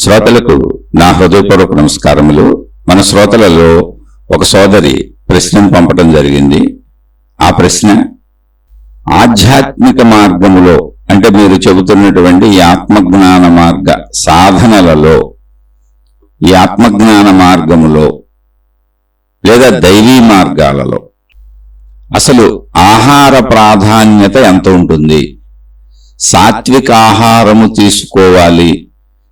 శ్రోతలకు నా హృదయపూర్వక నమస్కారములు. మన శ్రోతలలో ఒక సోదరి ప్రశ్నను పంపడం జరిగింది. ఆ ప్రశ్న, ఆధ్యాత్మిక మార్గములో అంటే మీరు చెబుతున్నటువంటి ఈ ఆత్మజ్ఞాన మార్గ సాధనలలో, ఈ ఆత్మజ్ఞాన మార్గములో లేదా దైవీ మార్గాలలో అసలు ఆహార ప్రాధాన్యత ఎంత ఉంటుంది? సాత్విక ఆహారము తీసుకోవాలి,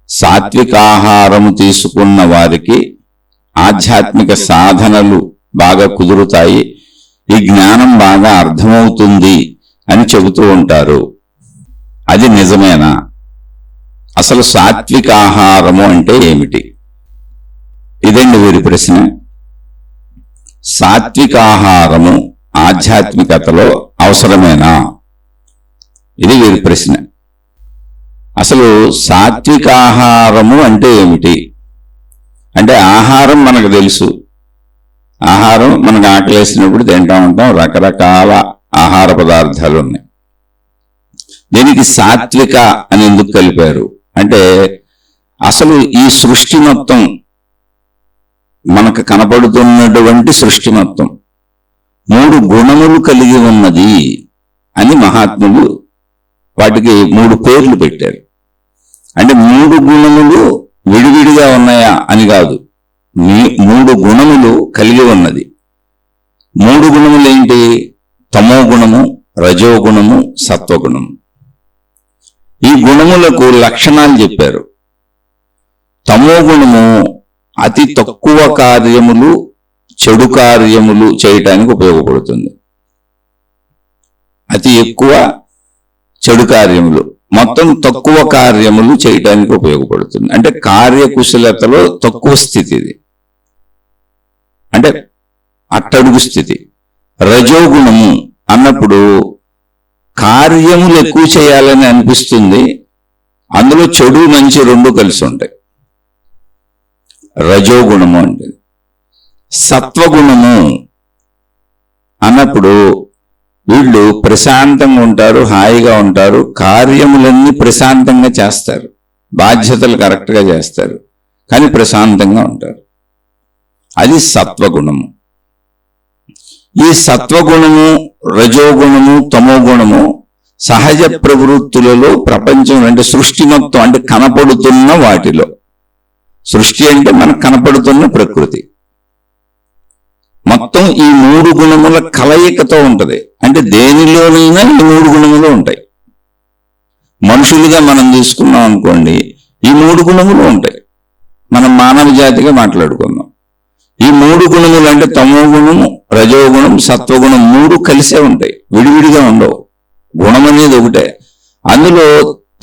సాత్విక ఆహారము తీసుకున్న వారికి ఆధ్యాత్మిక సాధనలు బాగా కుదురుతాయి, ఈ జ్ఞానం బాగా అర్థమవుతుంది అని చెబుతూ ఉంటారు. అది నిజమేనా? అసలు సాత్విక ఆహారము అంటే ఏమిటి? ఇదండి వీరి ప్రశ్న. సాత్విక ఆహారము ఆధ్యాత్మికతలో అవసరమేనా? ఇది వీరి ప్రశ్న. అసలు సాత్విక ఆహారము అంటే ఏమిటి? అంటే ఆహారం మనకు తెలుసు, ఆహారం మనకు ఆకలేసినప్పుడు తింటా ఉంటాం, రకరకాల ఆహార పదార్థాలు ఉన్నాయి. దీనికి సాత్విక అని ఎందుకు కలిపారు అంటే, అసలు ఈ సృష్టి మొత్తం మనకు కనపడుతున్నటువంటి సృష్టి మొత్తం 3 గుణములు కలిగి ఉన్నది అని మహాత్ములు వాటికి 3 పేర్లు పెట్టారు. అంటే 3 గుణములు విడివిడిగా ఉన్నాయా అని కాదు, 3 గుణములు కలిగి ఉన్నది. 3 గుణములు ఏంటి? తమో గుణము, రజోగుణము, సత్వగుణము. ఈ గుణములకు లక్షణాలు చెప్పారు. తమో గుణము అతి తక్కువ కార్యములు, చెడు కార్యములు చేయటానికి ఉపయోగపడుతుంది. అతి ఎక్కువ చెడు కార్యములు, మొత్తం తక్కువ కార్యములు చేయటానికి ఉపయోగపడుతుంది. అంటే కార్యకుశలతలో తక్కువ స్థితి ఇది, అంటే అట్టడుగు స్థితి. రజోగుణము అన్నప్పుడు కార్యములు ఎక్కువ చేయాలని అనిపిస్తుంది, అందులో చెడు మంచి 2 కలిసి ఉంటాయి. రజోగుణము అంటే. సత్వగుణము అన్నప్పుడు వీళ్ళు ప్రశాంతంగా ఉంటారు, హాయిగా ఉంటారు, కార్యములన్నీ ప్రశాంతంగా చేస్తారు, బాధ్యతలు కరెక్ట్గా చేస్తారు, కానీ ప్రశాంతంగా ఉంటారు. అది సత్వగుణము. ఈ సత్వగుణము, రజోగుణము, తమోగుణము సహజ ప్రవృత్తులలో ప్రపంచం అంటే సృష్టి మొత్తం అంటే కనపడుతున్న వాటిలో, సృష్టి అంటే మనకు కనపడుతున్న ప్రకృతి మొత్తం ఈ 3 గుణముల కలయికతో ఉంటది. అంటే దేనిలోనైనా ఈ 3 గుణములు ఉంటాయి. మనుషులుగా మనం తీసుకున్నాం అనుకోండి, ఈ 3 గుణములు ఉంటాయి. మనం మానవ జాతిగా మాట్లాడుకుందాం. ఈ 3 గుణములు అంటే తమో గుణము, రజోగుణం, సత్వగుణం 3 కలిసే ఉంటాయి, విడివిడిగా ఉండవు. గుణం అనేది ఒకటే. అందులో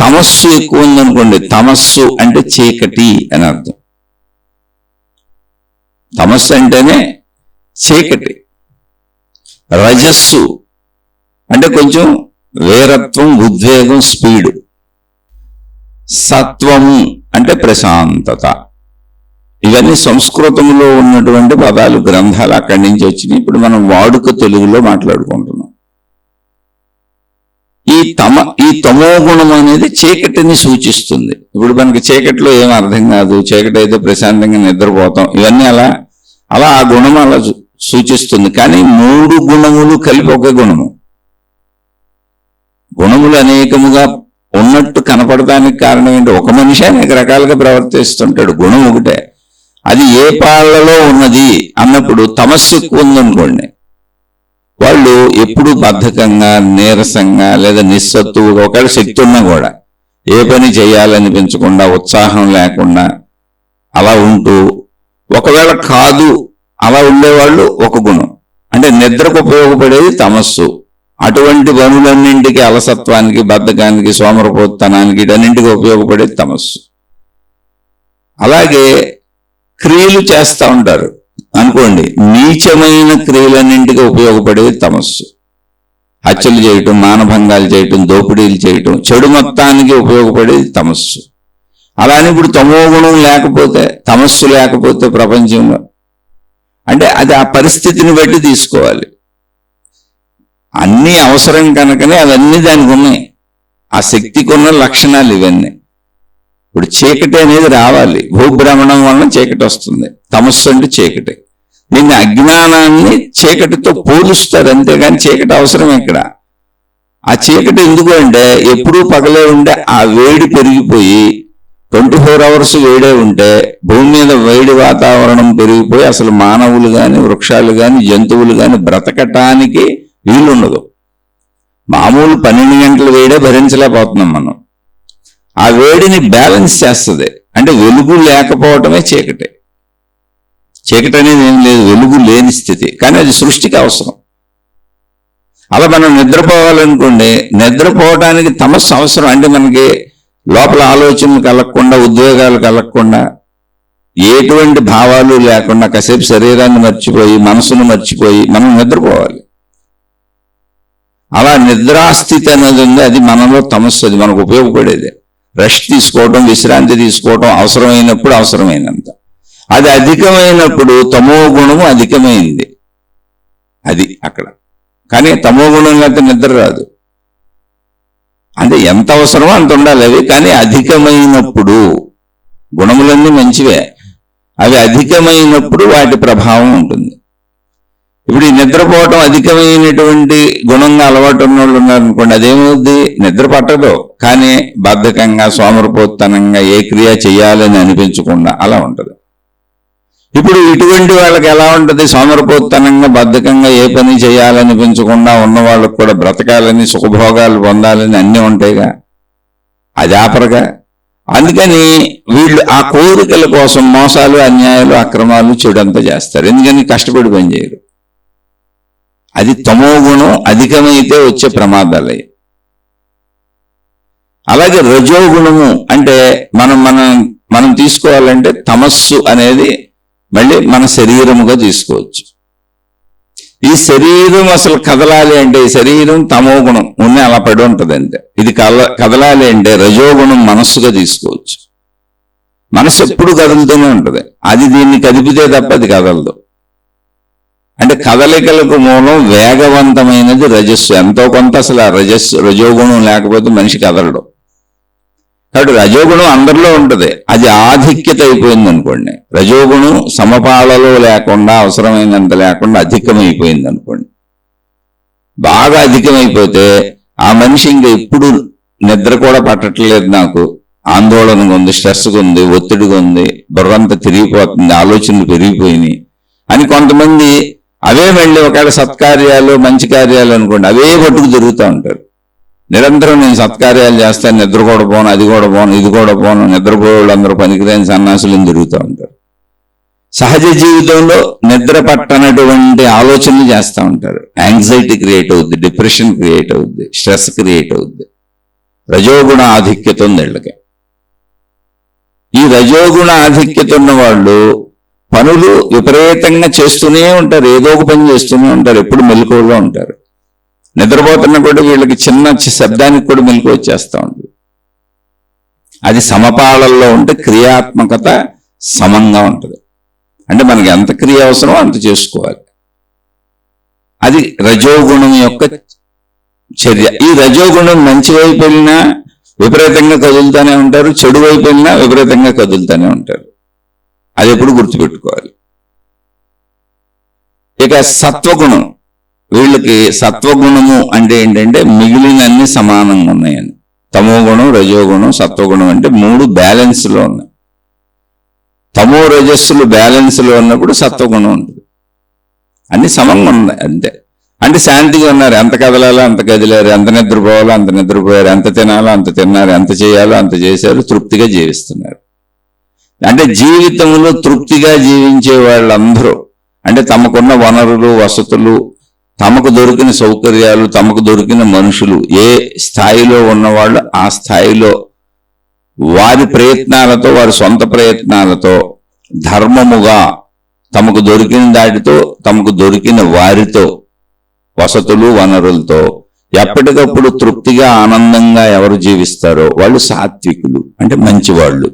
తమస్సు ఎక్కువ ఉందనుకోండి, తమస్సు అంటే చీకటి అని అర్థం. తమస్సు అంటేనే చీకటి. రజస్సు అంటే కొంచెం వీరత్వం, ఉద్వేగం, స్పీడు. సత్వము అంటే ప్రశాంతత. ఇవన్నీ సంస్కృతంలో ఉన్నటువంటి పదాలు, గ్రంథాలు అక్కడి నుంచి వచ్చినాయి. ఇప్పుడు మనం వాడుక తెలుగులో మాట్లాడుకుంటున్నాం. ఈ తమో గుణం అనేది చీకటిని సూచిస్తుంది. ఇప్పుడు మనకి చీకటిలో ఏం అర్థం కాదు, చీకటి అయితే ప్రశాంతంగా నిద్రపోతాం, ఇవన్నీ అలా ఆ గుణం అలా సూచిస్తుంది. కానీ 3 గుణములు కలిపి ఒకే గుణము. గుణములు అనేకముగా ఉన్నట్టు కనపడటానికి కారణం ఏంటి? ఒక మనిషి అనేక రకాలుగా ప్రవర్తిస్తుంటాడు, గుణం ఒకటే. అది ఏ పాళ్లలో ఉన్నది అన్నప్పుడు తమస్సు ఎక్కువ ఉందనుకోండి, వాళ్ళు ఎప్పుడు బద్ధకంగా, నీరసంగా లేదా నిస్సత్తువుగా, ఒకవేళ శక్తి ఉన్నా కూడా ఏ పని చేయాలనిపించకుండా, ఉత్సాహం లేకుండా అలా ఉంటూ, ఒకవేళ కాదు అలా ఉండేవాళ్ళు ఒక గుణం. అంటే నిద్రకు ఉపయోగపడేది తమస్సు. అటువంటి పనులన్నింటికి, అలసత్వానికి, బద్ధకానికి, సోమరపోతనానికి, ఇటన్నింటికి ఉపయోగపడేది తమస్సు. అలాగే క్రియలు చేస్తూ ఉంటారు అనుకోండి, నీచమైన క్రియలన్నింటికి ఉపయోగపడేది తమస్సు. హత్యలు చేయటం, మానభంగాలు చేయటం, దోపిడీలు చేయటం, చెడు మొత్తానికి ఉపయోగపడేది తమస్సు. అలానే ఇప్పుడు తమో గుణం లేకపోతే, తమస్సు లేకపోతే ప్రపంచంలో, అంటే అది ఆ పరిస్థితిని బట్టి తీసుకోవాలి. అన్నీ అవసరం కనుకనే అవన్నీ దానికి ఉన్నాయి. ఆ శక్తికి ఉన్న లక్షణాలు ఇవన్నీ. ఇప్పుడు చీకటి అనేది రావాలి, భూభ్రమణం వలన చీకటి వస్తుంది. తమస్సు అంటే చీకటి. దీన్ని అజ్ఞానాన్ని చీకటితో పోలుస్తారు, అంతేగాని చీకటి అవసరం ఇక్కడ. ఆ చీకటి ఎందుకు అంటే ఎప్పుడూ పగలే ఉండే ఆ వేడి పెరిగిపోయి 24 hours వేడే ఉంటే భూమి మీద వేడి వాతావరణం పెరిగిపోయి అసలు మానవులు కానీ వృక్షాలు కానీ జంతువులు కానీ బ్రతకటానికి వీలుండదు. మామూలు 12 గంటల వేడే భరించలేకపోతున్నాం మనం. ఆ వేడిని బ్యాలెన్స్ చేస్తుంది. అంటే వెలుగు లేకపోవటమే చీకటి. చీకటి అనేది ఏం లేదు, వెలుగు లేని స్థితి. కానీ అది సృష్టికి అవసరం. అలా మనం నిద్రపోవాలనుకోండి, నిద్రపోవటానికి తమస్సు అవసరం. అంటే మనకి లోపల ఆలోచనలు కలగకుండా, ఉద్వేగాలు కలగకుండా, ఎటువంటి భావాలు లేకుండా కాసేపు శరీరాన్ని మర్చిపోయి మనసును మర్చిపోయి మనం నిద్రపోవాలి. అలా నిద్రాస్థితి అనేది ఉంది, అది మనలో తమస్సు. అది మనకు ఉపయోగపడేది. రెస్ట్ తీసుకోవటం, విశ్రాంతి తీసుకోవటం అవసరమైనప్పుడు అవసరమైనంత. అది అధికమైనప్పుడు తమో గుణము అధికమైంది, అది అక్కడ. కానీ తమో గుణం లేకపోతే నిద్ర రాదు. అంటే ఎంత అవసరమో అంత ఉండాలి అవి. కానీ అధికమైనప్పుడు, గుణములన్నీ మంచివే, అవి అధికమైనప్పుడు వాటి ప్రభావం ఉంటుంది. ఇప్పుడు ఈ నిద్రపోవటం అధికమైనటువంటి గుణంగా అలవాటు ఉన్న వాళ్ళు ఉన్నారనుకోండి, అదేమవుద్ది, నిద్ర పట్టదు. కానీ బద్ధకంగా, సోమరపోతనంగా, ఏ క్రియ చేయాలని అనిపించకుండా అలా ఉంటుంది. ఇప్పుడు ఇటువంటి వాళ్ళకి ఎలా ఉంటుంది, సోమరపోతనంగా బద్ధకంగా ఏ పని చేయాలనిపించకుండా ఉన్న వాళ్ళకు కూడా బ్రతకాలని, సుఖభోగాలు పొందాలని అన్నీ ఉంటాయిగా, అది ఆపరగా. అందుకని వీళ్ళు ఆ కోరికల కోసం మోసాలు, అన్యాయాలు, అక్రమాలు, చెడంతా చేస్తారు. ఎందుకని కష్టపడి పని చేయరు. అది తమో గుణం అధికమైతే వచ్చే ప్రమాదాలే. అలాగే రజోగుణము అంటే మనం తీసుకోవాలంటే తమస్సు అనేది మళ్ళీ మన శరీరముగా తీసుకోవచ్చు. ఈ శరీరం అసలు కదలాలి అంటే, ఈ శరీరం తమో గుణం ఉన్న అలా పడి ఉంటుంది అంతే. ఇది కదలాలి అంటే రజోగుణం మనస్సుగా తీసుకోవచ్చు. మనసు ఎప్పుడు కదులుతూనే ఉంటుంది. అది దీన్ని కదిపితే తప్ప అది కదలదు. అంటే కదలికలకు మూలం వేగవంతమైనది రజస్సు. ఎంతో కొంత అసలు ఆ రజోగుణం లేకపోతే మనిషి కదలడు. కాబట్టి రజోగుణం అందరిలో ఉంటుంది. అది ఆధిక్యత అయిపోయింది అనుకోండి, రజోగుణం సమపాలలో లేకుండా, అవసరమైనంత లేకుండా అధికమైపోయింది అనుకోండి, బాగా అధికమైపోతే ఆ మనిషి ఇంకా ఎప్పుడు నిద్ర కూడా పట్టట్లేదు, నాకు ఆందోళనగా ఉంది, స్ట్రెస్గా ఉంది, ఒత్తిడిగా ఉంది, బుర్రంతా తిరిగిపోతుంది, ఆలోచనలు పెరిగిపోయినాయి అని కొంతమంది అవే మళ్ళీ ఒకవేళ సత్కార్యాలు, మంచి కార్యాలు అనుకోండి, అవే పట్టుకు తిరుగుతూ ఉంటారు. నిరంతరం నేను సత్కార్యాలు చేస్తాను, నిద్ర కూడా పోను, అది కూడా పోను, ఇది కూడా పోను, నిద్రపోయే వాళ్ళందరూ పనికిరాని సన్నాసులు తిరుగుతూ ఉంటారు. సహజ జీవితంలో నిద్ర పట్టనటువంటి ఆలోచనలు చేస్తూ ఉంటారు. యాంగ్జైటీ క్రియేట్ అవుద్ది, డిప్రెషన్ క్రియేట్ అవుద్ది, స్ట్రెస్ క్రియేట్ అవుద్ది. రజోగుణ ఆధిక్యత ఉంది వీళ్ళకి. ఈ రజోగుణ ఆధిక్యత ఉన్న వాళ్ళు పనులు విపరీతంగా చేస్తూనే ఉంటారు, ఏదో ఒక పని చేస్తూనే ఉంటారు, ఎప్పుడు మెలకువగా ఉంటారు. నిద్రపోతున్నా కూడా వీళ్ళకి చిన్న శబ్దానికి కూడా మెలకు వచ్చేస్తూ ఉంటుంది. అది సమపాళల్లో ఉంటే క్రియాత్మకత సమంగా ఉంటుంది. అంటే మనకి ఎంత క్రియ అవసరమో అంత చేసుకోవాలి. అది రజోగుణం యొక్క చర్య. ఈ రజోగుణం మంచి వైపు వెళ్ళినా విపరీతంగా కదులుతూనే ఉంటారు, చెడు వైపు వెళ్ళినా విపరీతంగా కదులుతూనే ఉంటారు. అది ఎప్పుడు గుర్తుపెట్టుకోవాలి. ఇక సత్వగుణం, వీళ్ళకి సత్వగుణము అంటే ఏంటంటే మిగిలినన్ని సమానంగా ఉన్నాయని. తమో గుణం, రజోగుణం, సత్వగుణం అంటే 3 బ్యాలెన్స్లో ఉన్నాయి. తమో రజస్సులు బ్యాలెన్స్లో ఉన్నప్పుడు సత్వగుణం ఉంటుంది. అన్ని సమంగా ఉన్నాయి అంతే. అంటే శాంతిగా ఉన్నారు, ఎంత కదలాలో అంత కదిలారు, ఎంత నిద్రపోవాలో అంత నిద్రపోయారు, ఎంత తినాలో అంత తిన్నారు, ఎంత చేయాలో అంత చేశారు, తృప్తిగా జీవిస్తున్నారు. అంటే జీవితంలో తృప్తిగా జీవించే వాళ్ళందరూ, అంటే తమకున్న వనరులు, వసతులు, తమకు దొరికిన సౌకర్యాలు, తమకు దొరికిన మనుషులు, ఏ స్థాయిలో ఉన్నవాళ్ళు ఆ స్థాయిలో వారి ప్రయత్నాలతో, వారి సొంత ప్రయత్నాలతో ధర్మముగా తమకు దొరికిన దాటితో, తమకు దొరికిన వారితో, వసతులు, వనరులతో ఎప్పటికప్పుడు తృప్తిగా ఆనందంగా ఎవరు జీవిస్తారో వాళ్ళు సాత్వికులు, అంటే మంచివాళ్ళు.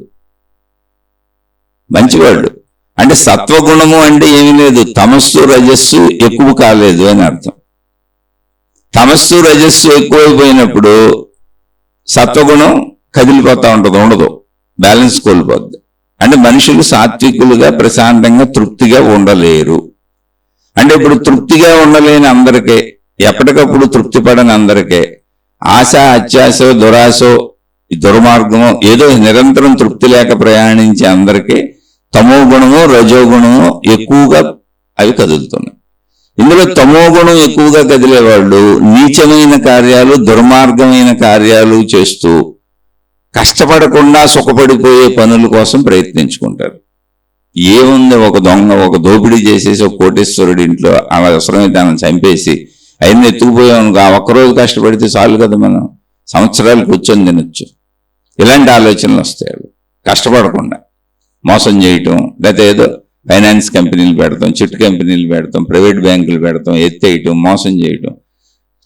మంచివాళ్ళు అంటే సత్వగుణము అంటే ఏమీ లేదు, తమస్సు రజస్సు ఎక్కువ కాలేదు అని అర్థం. తమస్సు రజస్సు ఎక్కువైపోయినప్పుడు సత్వగుణం కదిలిపోతా ఉంటుంది, ఉండదు. బ్యాలెన్స్ కోల్పోద్ది. అంటే మనుషులు సాత్వికులుగా ప్రశాంతంగా తృప్తిగా ఉండలేరు. అంటే ఇప్పుడు తృప్తిగా ఉండలేని అందరికీ, ఎప్పటికప్పుడు తృప్తి పడని అందరికీ, ఆశ అత్యాశో దురాశో దుర్మార్గమో ఏదో నిరంతరం తృప్తి లేక ప్రయాణించే అందరికీ తమో గుణము రజో గుణము ఎక్కువగా అవి కదులుతున్నాయి. ఇందులో తమో గుణం ఎక్కువగా కదిలేవాళ్ళు నీచమైన కార్యాలు దుర్మార్గమైన కార్యాలు చేస్తూ కష్టపడకుండా సుఖపడిపోయే పనుల కోసం ప్రయత్నించుకుంటారు. ఏముంది, ఒక దొంగ ఒక దోపిడీ చేసేసి ఒక కోటేశ్వరుడి ఇంట్లో అలా అవసరమైతే ఆయన చంపేసి అయినా ఎత్తుకుపోయాం, ఆ ఒక్కరోజు కష్టపడితే చాలు కదా, మనం సంవత్సరాలు కూర్చొని తినొచ్చు. ఇలాంటి ఆలోచనలు వస్తాయి. కష్టపడకుండా మోసం చేయటం, లేకపోతే ఏదో ఫైనాన్స్ కంపెనీలు పెడతాం, చిట్ కంపెనీలు పెడతాం, ప్రైవేట్ బ్యాంకులు పెడతాం, ఎత్తేయటం, మోసం చేయటం.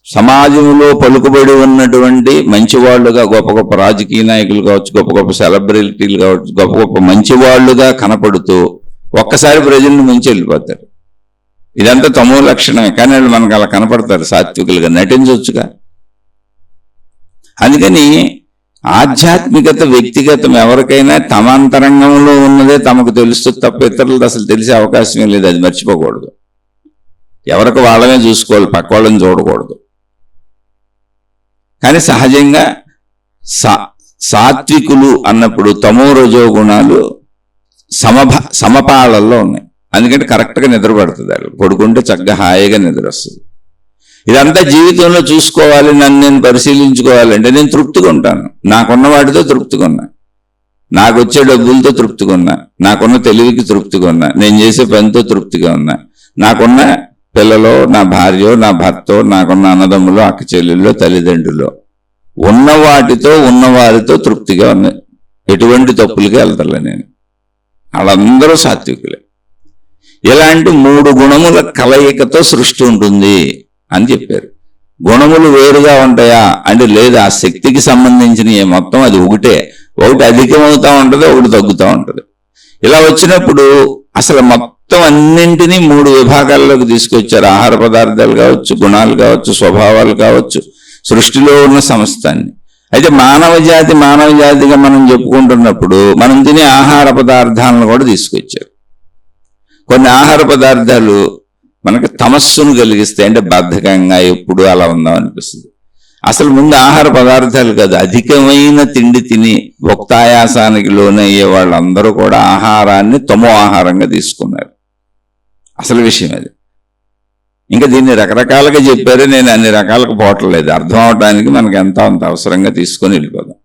సమాజంలో పలుకుబడి ఉన్నటువంటి మంచివాళ్లుగా గొప్ప గొప్ప రాజకీయ నాయకులు కావచ్చు, గొప్ప గొప్ప సెలబ్రిటీలు కావచ్చు, గొప్ప గొప్ప మంచివాళ్లుగా కనపడుతూ ఒక్కసారి ప్రజలను ముంచి వెళ్ళిపోతారు. ఇదంతా తమో లక్షణమే. కానీ వాళ్ళు మనకు అలా కనపడతారు, సాత్వికులుగా నటించవచ్చుగా. అందుకని ఆధ్యాత్మికత వ్యక్తిగతం. ఎవరికైనా తమ అంతరంగంలో ఉన్నదే తమకు తెలుస్తుంది తప్ప ఇతరులకు అసలు తెలిసే అవకాశమే లేదు. అది మర్చిపోకూడదు. ఎవరికి వాళ్ళమే చూసుకోవాలి, పక్క వాళ్ళని చూడకూడదు. కానీ సహజంగా సాత్వికులు అన్నప్పుడు తమో రజో గుణాలు సమపాళల్లో ఉన్నాయి. అందుకంటే కరెక్ట్గా నిద్ర పడుతుంది. వాళ్ళు పడుకుంటే చక్కగా హాయిగా నిద్ర వస్తుంది. ఇదంతా జీవితంలో చూసుకోవాలి. నన్ను నేను పరిశీలించుకోవాలంటే నేను తృప్తిగా ఉంటాను. నాకున్న వాటితో తృప్తిగా ఉన్నా, నాకు వచ్చే డబ్బులతో తృప్తిగా ఉన్నా, నాకున్న తెలివికి తృప్తిగా ఉన్నా, నేను చేసే పనితో తృప్తిగా ఉన్నా, నాకున్న పిల్లలో నా భార్యో నా భర్తో, నాకున్న అన్నదమ్ములో అక్క చెల్లెల్లో తల్లిదండ్రులు ఉన్న వాటితో ఉన్నవారితో తృప్తిగా ఉన్నాయి. ఎటువంటి తప్పులకి వెళ్తాలే నేను. వాళ్ళందరూ సాత్వికులే. ఇలాంటి 3 గుణముల కలయికతో సృష్టి ఉంటుంది అని చెప్పారు. గుణములు వేరుగా ఉంటాయా అంటే లేదు. ఆ శక్తికి సంబంధించిన మొత్తం అది ఒకటే. ఒకటి అధికమవుతా ఉంటుంది, ఒకటి తగ్గుతూ ఉంటుంది. ఇలా వచ్చినప్పుడు అసలు మొత్తం అన్నింటినీ 3 విభాగాల్లోకి తీసుకొచ్చారు. ఆహార పదార్థాలు కావచ్చు, గుణాలు కావచ్చు, స్వభావాలు కావచ్చు, సృష్టిలో ఉన్న సమస్తాన్ని. అయితే మానవ జాతిగా మనం చెప్పుకుంటున్నప్పుడు మనం తినే ఆహార పదార్థాలను కూడా తీసుకొచ్చారు. కొన్ని ఆహార పదార్థాలు మనకు తమస్సును కలిగిస్తాయి. అంటే బద్ధకంగా ఎప్పుడు అలా ఉందాం అనిపిస్తుంది. అసలు ముందు ఆహార పదార్థాలు కాదు, అధికమైన తిండి తిని భుక్తాయాసానికి లోనయ్యే వాళ్ళందరూ కూడా ఆహారాన్ని తమో ఆహారంగా తీసుకున్నారు. అసలు విషయం అది. ఇంకా దీన్ని రకరకాలుగా చెప్పారు. నేను అన్ని రకాలకు పోవట్లేదు. అర్థం అవడానికి మనకు ఎంత అంత అవసరంగా తీసుకొని వెళ్ళిపోదాం.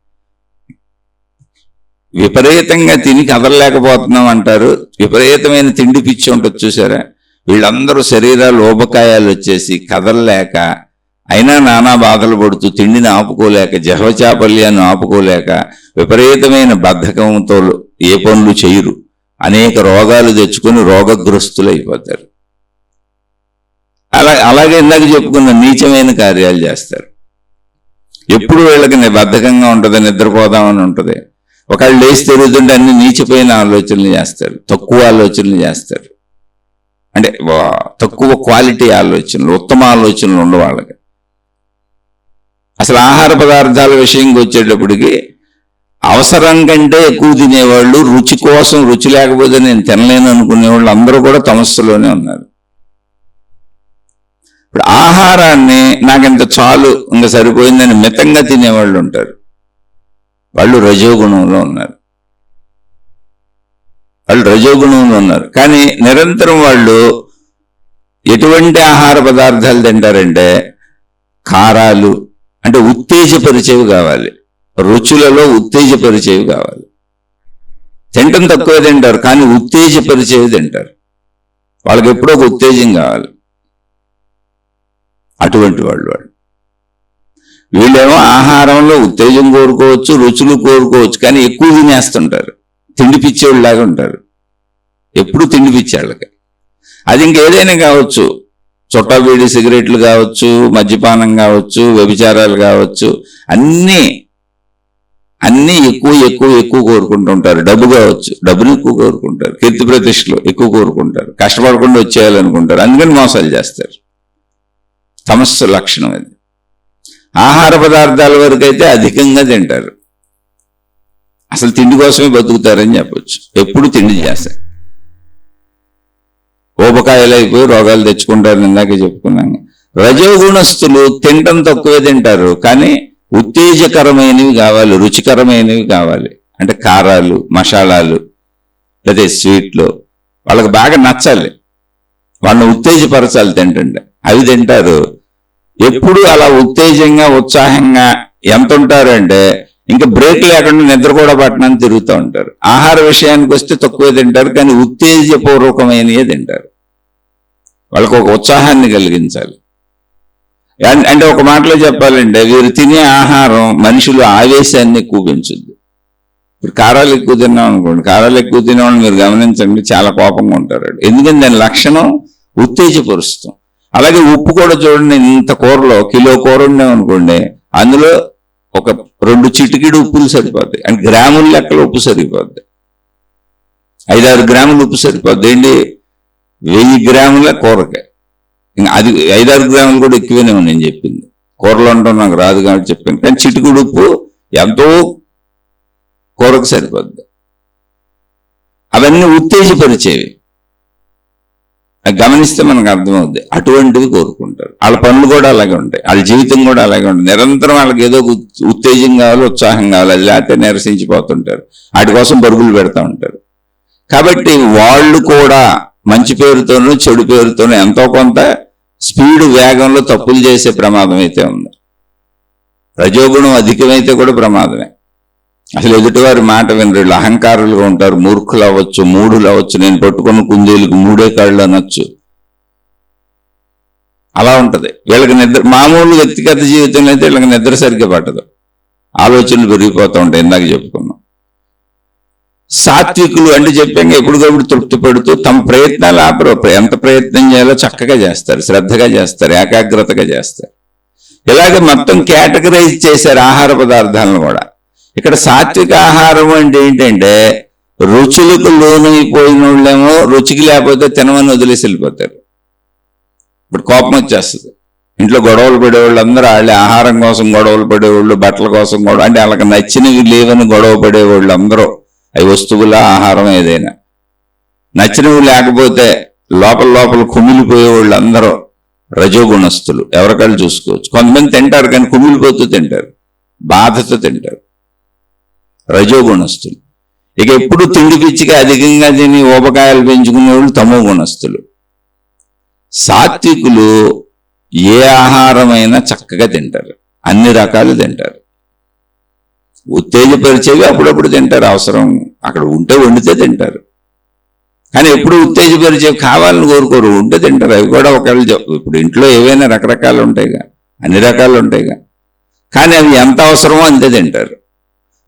విపరీతంగా తిని కదలలేకపోతున్నాం అంటారు. విపరీతమైన తిండి పిచ్చి ఉంటుంది చూసారా. వీళ్ళందరూ శరీరాలు ఊబకాయాలు వచ్చేసి కదలలేక, అయినా నానా బాధలు పడుతూ, తిండిని ఆపుకోలేక, జహవచాపల్యాన్ని ఆపుకోలేక, విపరీతమైన బద్ధకంతో ఏ పనులు చేయరు. అనేక రోగాలు తెచ్చుకొని రోగగ్రస్తులు అయిపోతారు. అలాగే ఇందాక చెప్పుకున్న నీచమైన కార్యాలు చేస్తారు. ఎప్పుడు వీళ్ళకి బద్ధకంగా ఉంటుంది, నిద్రపోదామని ఉంటుంది. ఒకళ్ళు లేచి తిరుగుతుంటే అన్ని నీచమైన ఆలోచనలు చేస్తారు, తక్కువ ఆలోచనలు చేస్తారు. అంటే తక్కువ క్వాలిటీ ఆలోచనలు, ఉత్తమ ఆలోచనలు ఉండవు వాళ్ళకి. అసలు ఆహార పదార్థాల విషయంకి వచ్చేటప్పటికి అవసరం కంటే ఎక్కువ తినేవాళ్ళు, రుచి కోసం, రుచి లేకపోతే నేను తినలేను అనుకునేవాళ్ళు అందరూ కూడా తమస్సులోనే ఉన్నారు. ఇప్పుడు ఆహారాన్ని నాకింత చాలు, ఇంకా సరిపోయిందని మితంగా తినేవాళ్ళు ఉంటారు. వాళ్ళు రజోగుణంలో ఉన్నారు. కానీ నిరంతరం వాళ్ళు ఎటువంటి ఆహార పదార్థాలు తింటారంటే కారాలు, అంటే ఉత్తేజపరిచేవి కావాలి, రుచులలో ఉత్తేజపరిచేవి కావాలి. తింటం తక్కువ తింటారు కానీ ఉత్తేజపరిచేవి తింటారు. వాళ్ళకి ఎప్పుడో ఒక ఉత్తేజం కావాలి. అటువంటి వాళ్ళు వీళ్ళేమో ఆహారంలో ఉత్తేజం కోరుకోవచ్చు, రుచులు కోరుకోవచ్చు, కానీ ఎక్కువ తినేస్తుంటారు. తిండి పిచ్చేవాళ్ళలాగా ఉంటారు. ఎప్పుడు తిండి పిచ్చేళ్ళకి. అది ఇంకేదైనా కావచ్చు, చుట్టా బీడి సిగరెట్లు కావచ్చు, మద్యపానం కావచ్చు, వ్యభిచారాలు కావచ్చు, అన్నీ ఎక్కువ కోరుకుంటుంటారు. డబ్బు కావచ్చు, డబ్బుని ఎక్కువ కోరుకుంటారు. కీర్తి ప్రతిష్టలు ఎక్కువ కోరుకుంటారు. కష్టపడకుండా వచ్చేయాలనుకుంటారు. అందుకని మోసాలు చేస్తారు. తమస్సు లక్షణం అది. ఆహార పదార్థాల వరకు అయితే అధికంగా తింటారు. అసలు తిండి కోసమే బతుకుతారని చెప్పొచ్చు. ఎప్పుడు తిండి చేస్తారు, ఊబకాయలు అయిపోయి రోగాలు తెచ్చుకుంటారని ఇందాకే చెప్పుకున్నాను. రజోగుణస్థులు తినటం తక్కువే తింటారు, కానీ ఉత్తేజకరమైనవి కావాలి, రుచికరమైనవి కావాలి. అంటే కారాలు, మసాలాలు, లేదా స్వీట్లు వాళ్ళకి బాగా నచ్చాలి, వాళ్ళని ఉత్తేజపరచాలి తింటుండే, అవి తింటారు. ఎప్పుడు అలా ఉత్తేజంగా ఉత్సాహంగా ఎంత ఉంటారంటే ఇంకా బ్రేక్ లేకుండా నిద్ర కూడా పట్టణాన్ని తిరుగుతూ ఉంటారు. ఆహార విషయానికి వస్తే తక్కువే తింటారు, కానీ ఉత్తేజపూర్వకమైనవే తింటారు. వాళ్ళకు ఒక ఉత్సాహాన్ని కలిగించాలి. అంటే ఒక మాటలో చెప్పాలంటే వీరు తినే ఆహారం మనుషులు ఆవేశాన్ని ఎక్కువ పెంచుద్ది. ఇప్పుడు కారాలు ఎక్కువ తిన్నాం అనుకోండి, కారాలు ఎక్కువ తినేవాళ్ళు మీరు గమనించండి చాలా కోపంగా ఉంటారు. ఎందుకంటే దాని లక్షణం ఉత్తేజపరుస్తాం. అలాగే ఉప్పు కూడా చూడండి, ఇంత కూరలో కిలో కూర ఉండేమనుకోండి, అందులో ఒక 2 చిటికెడు ఉప్పులు సరిపోతాయి. అంటే గ్రాముల లెక్కలో ఉప్పు సరిపోద్ది, 5-6 గ్రాములు ఉప్పు సరిపోద్ది. ఏంటి 1000 గ్రాముల కూరకే, ఇంకా అది 5-6 గ్రాములు కూడా ఎక్కువనే నేను చెప్పింది. కూరలో ఉండటం నాకు రాదు కాబట్టి చెప్పాను, కానీ చిటికెడు ఉప్పు ఎంతో కూరకు సరిపోద్ది. అవన్నీ ఉత్తేజపరిచేవి, గమనిస్తే మనకు అర్థమవుద్ది. అటువంటివి కోరుకుంటారు. వాళ్ళ పనులు కూడా అలాగే ఉంటాయి, వాళ్ళ జీవితం కూడా అలాగే ఉంటుంది. నిరంతరం వాళ్ళకి ఏదో ఉత్తేజం కావాలి, ఉత్సాహం కావాలి, అది లేకపోతే నిరసించిపోతుంటారు. వాటి కోసం పరుగులు పెడతా ఉంటారు. కాబట్టి వాళ్ళు కూడా మంచి పేరుతోనూ చెడు పేరుతోనూ ఎంతో కొంత స్పీడ్ వేగంలో తప్పులు చేసే ప్రమాదం అయితే ఉంది. రజోగుణం అధికమైతే కూడా ప్రమాదమే. అసలు ఎదుటివారి మాట వినరు, అహంకారులుగా ఉంటారు, మూర్ఖులు అవ్వచ్చు, మూఢులు అవ్వచ్చు. నేను పట్టుకున్న కుందేలుకు 3 కాళ్ళు అనొచ్చు. అలా ఉంటది వీళ్ళకి నిద్ర. మామూలు వ్యక్తిగత జీవితంలో అయితే వీళ్ళకి నిద్ర సరిగ్గా పట్టదు, ఆలోచనలు పెరిగిపోతూ ఉంటాయి. ఇందాక చెప్పుకున్నాం. సాత్వికులు అంటే చెప్పాక ఎప్పటికప్పుడు తృప్తి పడుతూ తమ ప్రయత్నాలు ఆపరు. ఎంత ప్రయత్నం చేయాలో చక్కగా చేస్తారు, శ్రద్ధగా చేస్తారు, ఏకాగ్రతగా చేస్తారు. ఇలాగే మొత్తం కేటగరైజ్ చేశారు ఆహార పదార్థాలను కూడా. ఇక్కడ సాత్విక ఆహారం అంటే ఏంటంటే రుచులకు లోనైపోయిన వాళ్ళేమో రుచికి లేకపోతే తినమని వదిలేసి వెళ్ళిపోతారు. ఇప్పుడు కోపం వచ్చేస్తుంది. ఇంట్లో గొడవలు పడేవాళ్ళు అందరూ వాళ్ళే, ఆహారం కోసం గొడవలు పడేవాళ్ళు, బట్టల కోసం గొడవ, అంటే వాళ్ళకి నచ్చినవి లేవని గొడవ పడేవాళ్ళు అందరూ. అవి వస్తువుల ఆహారం ఏదైనా నచ్చినవి లేకపోతే లోపల కుమిలిపోయేవాళ్ళు అందరూ రజోగుణస్థులు. ఎవరికాళ్ళు చూసుకోవచ్చు. కొంతమంది తింటారు కానీ కుమిలిపోతూ తింటారు, బాధతో తింటారు, రజోగుణస్థులు. ఇక ఎప్పుడు తిండి పిచ్చిగా అధికంగా తిని ఊబకాయలు పెంచుకునే వాళ్ళు తమో గుణస్థులు. సాత్వికులు ఏ ఆహారమైనా చక్కగా తింటారు, అన్ని రకాలు తింటారు. ఉత్తేజపరిచేవి అప్పుడప్పుడు తింటారు, అవసరం అక్కడ ఉంటే వండితే తింటారు. కానీ ఎప్పుడు ఉత్తేజపరిచేవి కావాలని కోరుకోరు, ఉంటే తింటారు. అవి కూడా ఒకళ్ళు ఇప్పుడు ఇంట్లో ఏవైనా రకరకాలు ఉంటాయిగా, అన్ని రకాలు ఉంటాయిగా, కానీ అవి ఎంత అవసరమో అంతే తింటారు.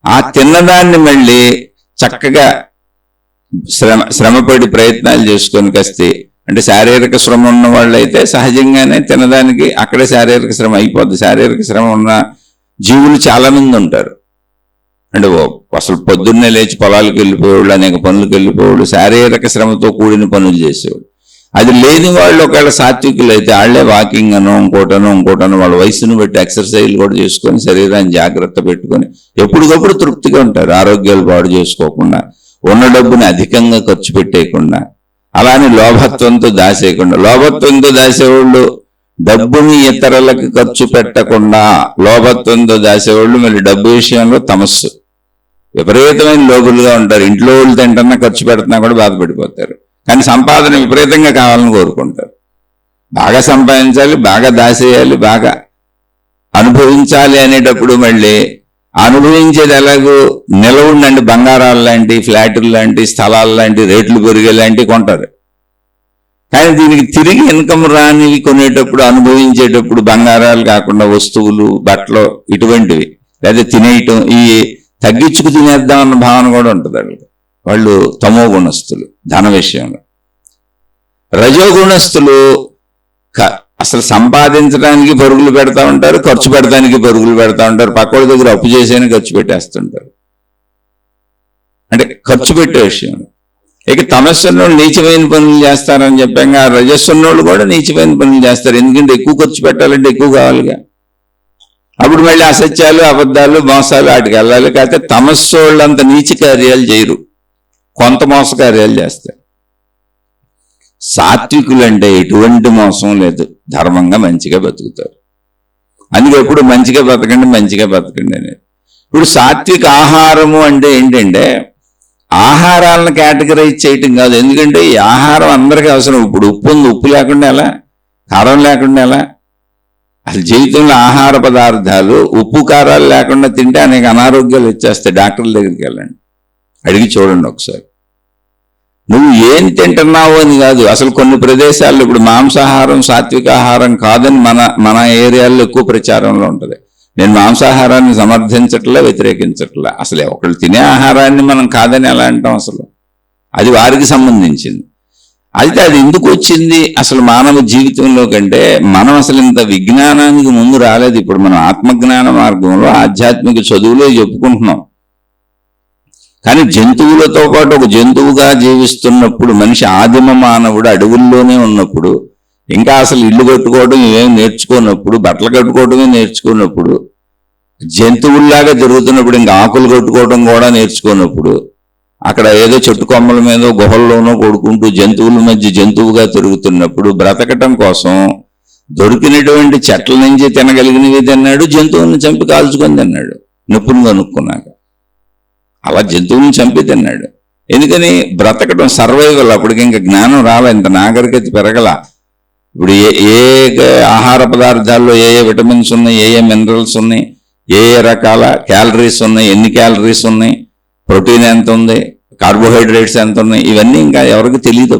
ఆ తిన్నదాన్ని మళ్ళీ చక్కగా శ్రమపడి ప్రయత్నాలు చేసుకొని కస్తే, అంటే శారీరక శ్రమ ఉన్న వాళ్ళు అయితే సహజంగానే తినడానికి అక్కడే శారీరక శ్రమ అయిపోద్ది. శారీరక శ్రమ ఉన్న జీవులు చాలా మంది ఉంటారు. అంటే అసలు పొద్దున్నే లేచి పొలాలకు వెళ్ళిపోయేవాళ్ళు, అనేక పనులకు వెళ్ళిపోయేవాళ్ళు, శారీరక శ్రమతో కూడిన పనులు చేసేవాళ్ళు. అది లేని వాళ్ళు ఒకవేళ సాత్వికులు అయితే వాళ్ళే వాకింగ్ అనో ఇంకోటనో వాళ్ళ వయసును బట్టి ఎక్సర్సైజ్లు కూడా చేసుకొని శరీరాన్ని జాగ్రత్త పెట్టుకొని ఎప్పటికప్పుడు తృప్తిగా ఉంటారు. ఆరోగ్యాలు పాడు చేసుకోకుండా, ఉన్న డబ్బుని అధికంగా ఖర్చు పెట్టేయకుండా, అలానే లోభత్వంతో దాసేయకుండా. లోభత్వంతో దాసేవాళ్ళు డబ్బుని ఇతరులకు ఖర్చు పెట్టకుండా లోభత్వంతో దాసేవాళ్ళు మళ్ళీ డబ్బు విషయంలో తమస్సు, విపరీతమైన లోబులుగా ఉంటారు. ఇంట్లో వాళ్ళు తింటున్నా ఖర్చు పెడుతున్నా కూడా బాధపడిపోతారు. కానీ సంపాదన విపరీతంగా కావాలని కోరుకుంటారు. బాగా సంపాదించాలి, బాగా దాసేయాలి, బాగా అనుభవించాలి అనేటప్పుడు మళ్ళీ అనుభవించేది ఎలాగో నిలవుండండి, బంగారాలు లాంటి, ఫ్లాట్లు లాంటి, స్థలాలు లాంటి, రేట్లు పెరిగే లాంటివి కొంటారు. కానీ దీనికి తిరిగి ఇన్కమ్ రానివి కొనేటప్పుడు, అనుభవించేటప్పుడు బంగారాలు కాకుండా వస్తువులు, బట్టలు ఇటువంటివి, లేదా తినేయటం, ఈ తగ్గించుకు తినేద్దామన్న భావన కూడా ఉంటుంది. వాళ్ళు తమో గుణస్థులు ధన విషయంలో. రజోగుణస్థులు అసలు సంపాదించడానికి పరుగులు పెడతా ఉంటారు, ఖర్చు పెడతానికి పరుగులు పెడతా ఉంటారు. పక్కడి దగ్గర అప్పు చేసేని ఖర్చు పెట్టేస్తుంటారు, అంటే ఖర్చు పెట్టే విషయంలో. ఇక తమస్సున్నోళ్ళు నీచమైన పనులు చేస్తారని చెప్పాక రజస్సున్నోళ్ళు కూడా నీచమైన పనులు చేస్తారు. ఎందుకంటే ఎక్కువ ఖర్చు పెట్టాలంటే ఎక్కువ కావాలిగా. అప్పుడు మళ్ళీ అసత్యాలు, అబద్ధాలు, మోసాలు వాటికి వెళ్ళాలి. కాకపోతే తమస్సు వాళ్ళంత నీచ కార్యాలు చేయరు, కొంత మోస కార్యాలు చేస్తారు. సాత్వికులు అంటే ఎటువంటి మోసం లేదు, ధర్మంగా మంచిగా బతుకుతారు. అందుకే ఎప్పుడు మంచిగా బతకండి, మంచిగా బతకండి అనేది. ఇప్పుడు సాత్విక ఆహారము అంటే ఏంటంటే ఆహారాలను కేటగరైజ్ చేయటం కాదు. ఎందుకంటే ఈ ఆహారం అందరికీ అవసరం. ఇప్పుడు ఉప్పు ఉంది, ఉప్పు లేకుండా ఎలా? కారం లేకుండా ఎలా? అసలు జీవితంలో ఆహార పదార్థాలు ఉప్పు కారాలు లేకుండా తింటే అనేక అనారోగ్యాలు వచ్చేస్తాయి. డాక్టర్ల దగ్గరికి వెళ్ళండి, అడిగి చూడండి ఒకసారి. నువ్వు ఏం తింటున్నావు అని కాదు. అసలు కొన్ని ప్రదేశాల్లో ఇప్పుడు మాంసాహారం సాత్విక ఆహారం కాదని మన ఏరియాల్లో ఎక్కువ ప్రచారంలో ఉంటుంది. నేను మాంసాహారాన్ని సమర్థించట్లా, వ్యతిరేకించట్లా. అసలు ఒకళ్ళు తినే ఆహారాన్ని మనం కాదని ఎలా అంటాం? అసలు అది వారికి సంబంధించింది. అయితే అది ఎందుకు వచ్చింది అసలు మానవ జీవితంలో కంటే? మనం అసలు ఇంత విజ్ఞానానికి ముందు రాలేదు. ఇప్పుడు మనం ఆత్మజ్ఞాన మార్గంలో ఆధ్యాత్మిక చదువులో చెప్పుకుంటున్నాం. కానీ జంతువులతో పాటు ఒక జంతువుగా జీవిస్తున్నప్పుడు, మనిషి ఆదిమ మానవుడు అడవుల్లోనే ఉన్నప్పుడు, ఇంకా అసలు ఇల్లు కట్టుకోవడం ఇవేం నేర్చుకున్నప్పుడు, బట్టలు కట్టుకోవడమే నేర్చుకున్నప్పుడు, జంతువుల్లాగా జరుగుతున్నప్పుడు, ఇంకా ఆకులు కట్టుకోవడం కూడా నేర్చుకున్నప్పుడు, అక్కడ ఏదో చెట్టు కొమ్మల మీద గుహల్లోనో కొడుకుంటూ జంతువుల మధ్య జంతువుగా తిరుగుతున్నప్పుడు, బ్రతకటం కోసం దొరికినటువంటి చెట్ల నుంచి తినగలిగినవి తిన్నాడు, జంతువులను చంపి కాల్చుకొని తిన్నాడు నొప్పులు కనుక్కున్నాక. అలా జంతువులను చంపి తిన్నాడు. ఎందుకని? బ్రతకడం, సర్వైవల్. అప్పటికి ఇంకా జ్ఞానం రాలే, ఇంత నాగరికత పెరగల. ఇప్పుడు ఏ ఆహార పదార్థాల్లో ఏ విటమిన్స్ ఉన్నాయి, ఏ మినరల్స్ ఉన్నాయి, ఏ రకాల క్యాలరీస్ ఉన్నాయి, ఎన్ని క్యాలరీస్ ఉన్నాయి, ప్రోటీన్ ఎంత ఉంది, కార్బోహైడ్రేట్స్ ఎంత ఉన్నాయి, ఇవన్నీ ఇంకా ఎవరికి తెలియదు.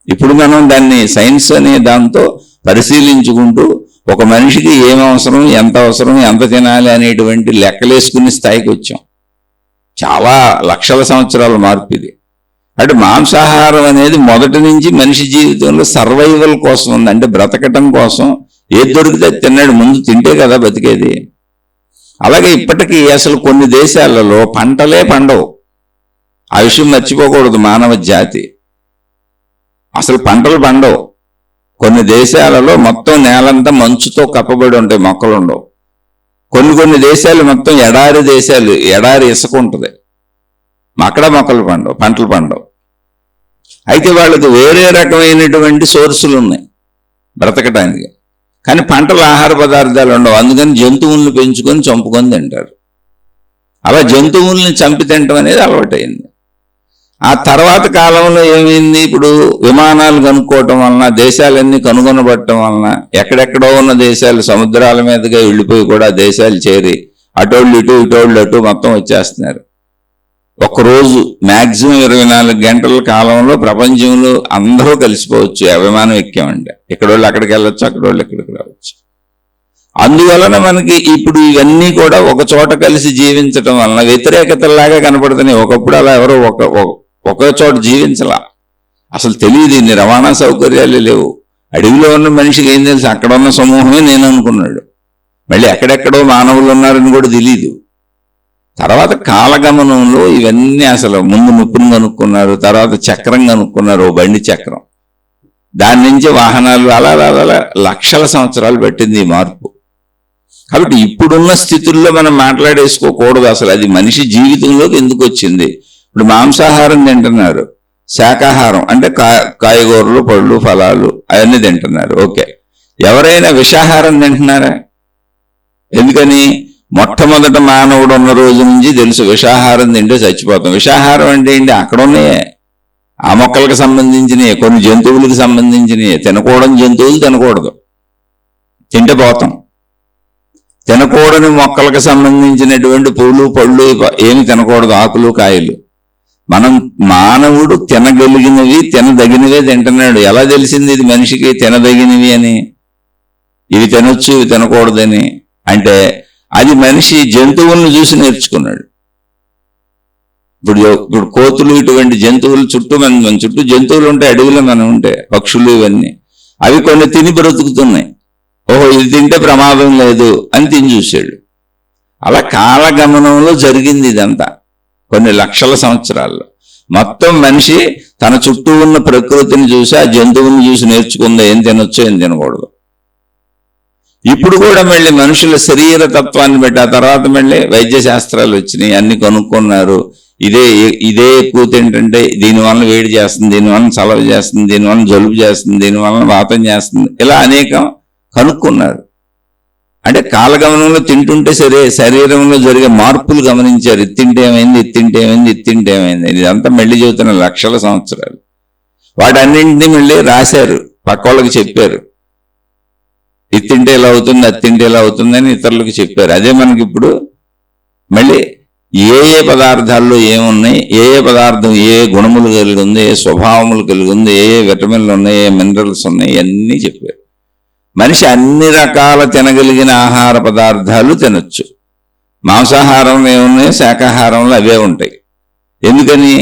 ఇప్పుడు మనం దాన్ని సైన్స్ అనే దాంతో పరిశీలించుకుంటూ ఒక మనిషికి ఏం అవసరం, ఎంత తినాలి అనేటువంటి లెక్కలేసుకునే స్థాయికి వచ్చాం. చాలా లక్షల సంవత్సరాల మార్పు ఇది. అంటే మాంసాహారం అనేది మొదటి నుంచి మనిషి జీవితంలో సర్వైవల్ కోసం ఉంది. అంటే బ్రతకటం కోసం ఏది దొరికితే తిన్నాడు. ముందు తింటే కదా బతికేది. అలాగే ఇప్పటికీ అసలు కొన్ని దేశాలలో పంటలే పండవు. ఆ విషయం మర్చిపోకూడదు మానవ జాతి. అసలు పంటలు పండవు. కొన్ని దేశాలలో మొత్తం నేలంతా మంచుతో కప్పబడి ఉంటాయి, మొక్కలు ఉండవు. కొన్ని దేశాలు మొత్తం ఎడారి దేశాలు, ఎడారి ఇసుక ఉంటుంది, అక్కడ మొక్కలు పండవు, పంటలు పండవు. అయితే వాళ్ళకి వేరే రకమైనటువంటి సోర్సులు ఉన్నాయి బ్రతకటానికి. కానీ పంటలు, ఆహార పదార్థాలు ఉండవు. అందుకని జంతువులను పెంచుకొని చంపుకొని తింటారు. అలా జంతువుల్ని చంపి తినటం అనేది అలవాటైంది. ఆ తర్వాత కాలంలో ఏమైంది? ఇప్పుడు విమానాలు కనుక్కోవటం వలన, దేశాలన్నీ కనుగొనబడటం వలన, ఎక్కడెక్కడో ఉన్న దేశాలు సముద్రాల మీదుగా వెళ్ళిపోయి కూడా దేశాలు చేరి అటోళ్ళు ఇటు, ఇటోళ్ళు అటు మొత్తం వచ్చేస్తున్నారు. ఒక్కరోజు మ్యాక్సిమం 24 గంటల కాలంలో ప్రపంచంలో అందరూ కలిసిపోవచ్చు. విమానం ఎక్కామంటే ఇక్కడోళ్ళు అక్కడికి వెళ్ళొచ్చు, అక్కడోళ్ళు ఇక్కడికి రావచ్చు. అందువలన మనకి ఇప్పుడు ఇవన్నీ కూడా ఒక చోట కలిసి జీవించటం వలన వ్యతిరేకతలాగా కనపడుతున్నాయి. ఒకప్పుడు అలా ఎవరో ఒక చోట జీవించలా, అసలు తెలియదు. ఇన్ని రవాణా సౌకర్యాలు లేవు. అడవిలో ఉన్న మనిషికి ఏం తెలుసు? అక్కడ ఉన్న సమూహమే నేను అనుకున్నాడు. మళ్ళీ ఎక్కడెక్కడో మానవులు ఉన్నారని కూడా తెలియదు. తర్వాత కాలగమనంలో ఇవన్నీ అసలు ముందు నిప్పును కనుక్కున్నారు, తర్వాత చక్రం కనుక్కున్నారు, బండి చక్రం. దాని నుంచి వాహనాలు, అలా అలా లక్షల సంవత్సరాలు పట్టింది ఈ మార్పు. కాబట్టి ఇప్పుడున్న స్థితుల్లో మనం మాట్లాడేసుకోకూడదు. అసలు అది మనిషి జీవితంలోకి ఎందుకు వచ్చింది? ఇప్పుడు మాంసాహారం తింటున్నారు, శాకాహారం అంటే కాయగూరలు, పళ్ళు, ఫలాలు అవన్నీ తింటున్నారు. ఓకే. ఎవరైనా విషాహారం తింటున్నారా? ఎందుకని? మొట్టమొదట మానవుడు ఉన్న రోజు నుంచి తెలుసు విషాహారం తింటే చచ్చిపోతాం. విషాహారం అంటే ఏంటి? అక్కడ ఉన్నాయే, ఆ మొక్కలకు సంబంధించినవి, కొన్ని జంతువులకు సంబంధించినవి. తినకూడని జంతువులు తినకూడదు, తింటే పోతాం. తినకూడని మొక్కలకు సంబంధించినటువంటి పూలు, పళ్ళు ఏమి తినకూడదు, ఆకులు, కాయలు. మనం మానవుడు తినగలిగినవి, తినదగినవే తింటున్నాడు. ఎలా తెలిసింది ఇది మనిషికి తినదగినవి అని? ఇవి తినొచ్చు, ఇవి తినకూడదని. అంటే అది మనిషి జంతువులను చూసి నేర్చుకున్నాడు. ఇప్పుడు కోతులు, ఇటువంటి జంతువులు చుట్టూ మన చుట్టూ జంతువులు ఉంటాయి, అడవిలో మనం ఉంటే పక్షులు, ఇవన్నీ అవి కొన్ని తిని బ్రతుకుతున్నాయి. ఓహో, ఇది తింటే ప్రమాదం లేదు అని తిని చూశాడు. అలా కాలగమనంలో జరిగింది ఇదంతా. కొన్ని లక్షల సంవత్సరాల్లో మొత్తం మనిషి తన చుట్టూ ఉన్న ప్రకృతిని చూసి, ఆ జంతువుని చూసి నేర్చుకుందా ఏం తినొచ్చో ఏం తినకూడదు. ఇప్పుడు కూడా మళ్ళీ మనుషుల శరీర తత్వాన్ని బట్టి ఆ తర్వాత మళ్ళీ వైద్య శాస్త్రాలు వచ్చినాయి, అన్ని కనుక్కున్నారు. ఇదే ఎక్కువ తింటుంటే దీనివల్ల వేడి చేస్తుంది, దీనివల్ల చలవ చేస్తుంది, దీనివల్ల జలుబు చేస్తుంది, దీనివల్ల వాతం చేస్తుంది, ఇలా అనేకం కనుక్కున్నారు. అంటే కాలగమనంలో తింటుంటే సరే శరీరంలో జరిగే మార్పులు గమనించారు. ఇది తింటే ఏమైంది, ఇది తింటే ఏమైంది, ఇది తింటే ఏమైంది. ఇదంతా మళ్ళీ చెబుతున్న లక్షల సంవత్సరాలు. వాటన్నింటినీ మళ్ళీ రాశారు, పక్క వాళ్ళకి చెప్పారు. ఇది తింటే ఇలా అవుతుంది, అది తింటే ఇలా అవుతుందని ఇతరులకు చెప్పారు. అదే మనకి ఇప్పుడు మళ్ళీ ఏ పదార్థాల్లో ఏమున్నాయి, ఏ పదార్థం ఏ గుణములు కలిగి ఉంది, ఏ స్వభావములు కలిగి ఉంది, ఏ విటమిన్లు ఉన్నాయి, ఏ మినరల్స్ ఉన్నాయి, అన్నీ చెప్పారు. మనిషి అన్ని రకాల తినగలిగిన ఆహార పదార్థాలు తినొచ్చు. మాంసాహారంలో ఏమున్నాయి, శాకాహారంలో అవే ఉంటాయి. ఎందుకని?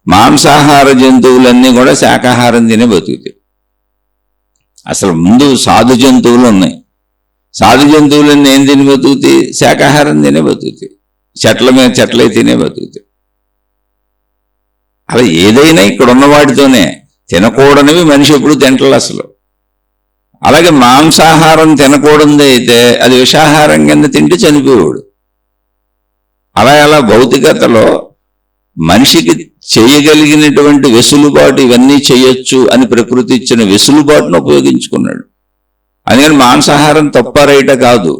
మాంసాహార జంతువులన్నీ కూడా శాకాహారం తినే బతుకుతాయి. అసలు ముందు సాధు జంతువులు ఉన్నాయి. సాధు జంతువులన్నీ ఏం తిని బతుకుతాయి? శాకాహారం తినే బతుకుతాయి. చెట్ల మీద చెట్లే తినే బతుకుతాయి. అలా ఏదైనా ఇక్కడ ఉన్న వాటితోనే. తినకూడనివి మనిషి ఎప్పుడు తింటలు అసలు. అలాగే మాంసాహారం తినకూడదు అయితే అది విషాహారం కింద తింటే చనిపోయాడు. అలా భౌతికతలో మనిషికి చేయగలిగినటువంటి వెసులుబాటు ఇవన్నీ చేయొచ్చు అని ప్రకృతి ఇచ్చిన వెసులుబాటును ఉపయోగించుకున్నాడు. అందుకని మాంసాహారం తప్ప రైట కాదు,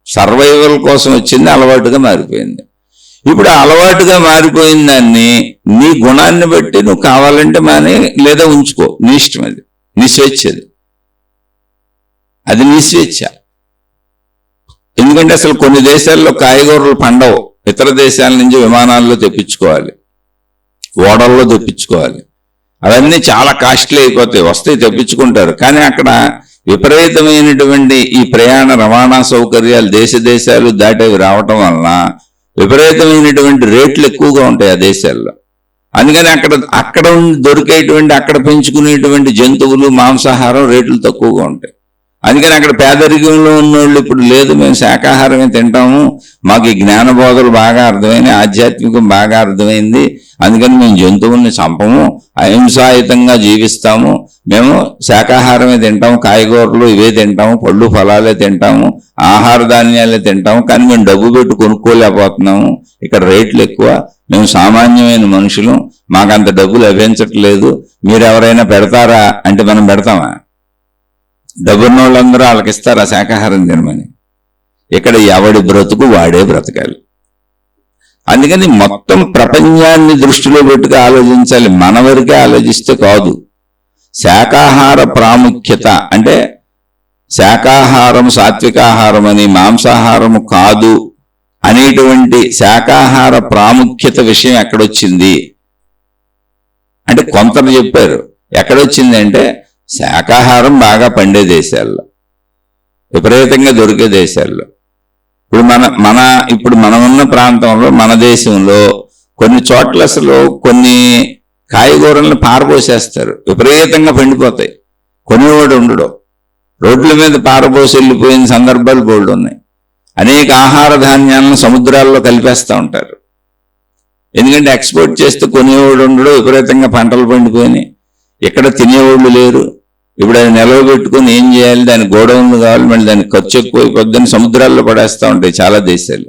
సర్వైవల్ కోసం వచ్చింది, అలవాటుగా మారిపోయింది. ఇప్పుడు అలవాటుగా మారిపోయిన దాన్ని నీ గుణాన్ని బట్టి నువ్వు కావాలంటే మానే లేదా ఉంచుకో, నీ ఇష్టం. అది నీ స్వేచ్ఛ, అది నీ స్వేచ్ఛ. ఎందుకంటే అసలు కొన్ని దేశాల్లో కాయగూరలు పండవు, ఇతర దేశాల నుంచి విమానాల్లో తెప్పించుకోవాలి, ఓడల్లో తెప్పించుకోవాలి. అవన్నీ చాలా కాస్ట్లీ అయిపోతాయి. వస్తాయి, తెప్పించుకుంటారు. కానీ అక్కడ విపరీతమైనటువంటి ఈ ప్రయాణ రవాణా సౌకర్యాలు దేశాలు దాటేవి రావటం వలన విపరీతమైనటువంటి రేట్లు ఎక్కువగా ఉంటాయి ఆ దేశాల్లో. అందుకని అక్కడ దొరికేటువంటి అక్కడ పెంచుకునేటువంటి జంతువులు మాంసాహారం రేట్లు తక్కువగా ఉంటాయి. అందుకని అక్కడ పేదరికంలో ఉన్నోళ్ళు ఇప్పుడు లేదు, మేము శాకాహారమే తింటాము, మాకు ఈ జ్ఞాన బోధలు బాగా అర్థమైనాయి, ఆధ్యాత్మికం బాగా అర్థమైంది, అందుకని మేము జంతువుల్ని చంపము, అహింసాయుతంగా జీవిస్తాము, మేము శాకాహారమే తింటాము, కాయగూరలు ఇవే తింటాము, పళ్ళు ఫలాలే తింటాము, ఆహార ధాన్యాలే తింటాము, కానీ మేము డబ్బు పెట్టి కొనుక్కోలేకపోతున్నాము, ఇక్కడ రేట్లు ఎక్కువ, మేము సామాన్యమైన మనుషులు, మాకంత డబ్బు లభించట్లేదు, మీరు ఎవరైనా పెడతారా అంటే మనం పెడతామా? డబ్బున్న వాళ్ళందరూ వాళ్ళకి ఇస్తారా శాకాహారం తినమని? ఇక్కడ ఎవడి బ్రతుకు వాడే బ్రతకాలి. అందుకని మొత్తం ప్రపంచాన్ని దృష్టిలో పెట్టుకు ఆలోచించాలి, మన వరకే ఆలోచిస్తే కాదు. శాకాహార ప్రాముఖ్యత అంటే శాకాహారం సాత్వికాహారం అని, మాంసాహారము కాదు అనేటువంటి శాకాహార ప్రాముఖ్యత విషయం ఎక్కడొచ్చింది అంటే కొందరు చెప్పారు. ఎక్కడొచ్చింది అంటే శాకాహారం బాగా పండే దేశాల్లో, విపరీతంగా దొరికే దేశాల్లో. ఇప్పుడు మనం ఉన్న ప్రాంతంలో, మన దేశంలో కొన్ని చోట్ల అసలు కొన్ని కాయగూరలను పారబోసేస్తారు, విపరీతంగా పండిపోతాయి, కొనేవాడు ఉండడు, రోడ్ల మీద పారబోసి వెళ్ళిపోయిన సందర్భాలు బోల్డ్ ఉన్నాయి. అనేక ఆహార ధాన్యాలను సముద్రాల్లో కలిపేస్తూ ఉంటారు. ఎందుకంటే ఎక్స్పోర్ట్ చేస్తే కొనేవాడు ఉండడు, విపరీతంగా పంటలు పండిపోయినాయి, ఇక్కడ తినేవాళ్ళు లేరు. ఇప్పుడు అది నిలవ పెట్టుకుని ఏం చేయాలి? దాని గోడౌన్లు కావాలి, మళ్ళీ దానికి ఖర్చు ఎక్కువైపోద్దని సముద్రాల్లో పడేస్తూ ఉంటాయి చాలా దేశాలు.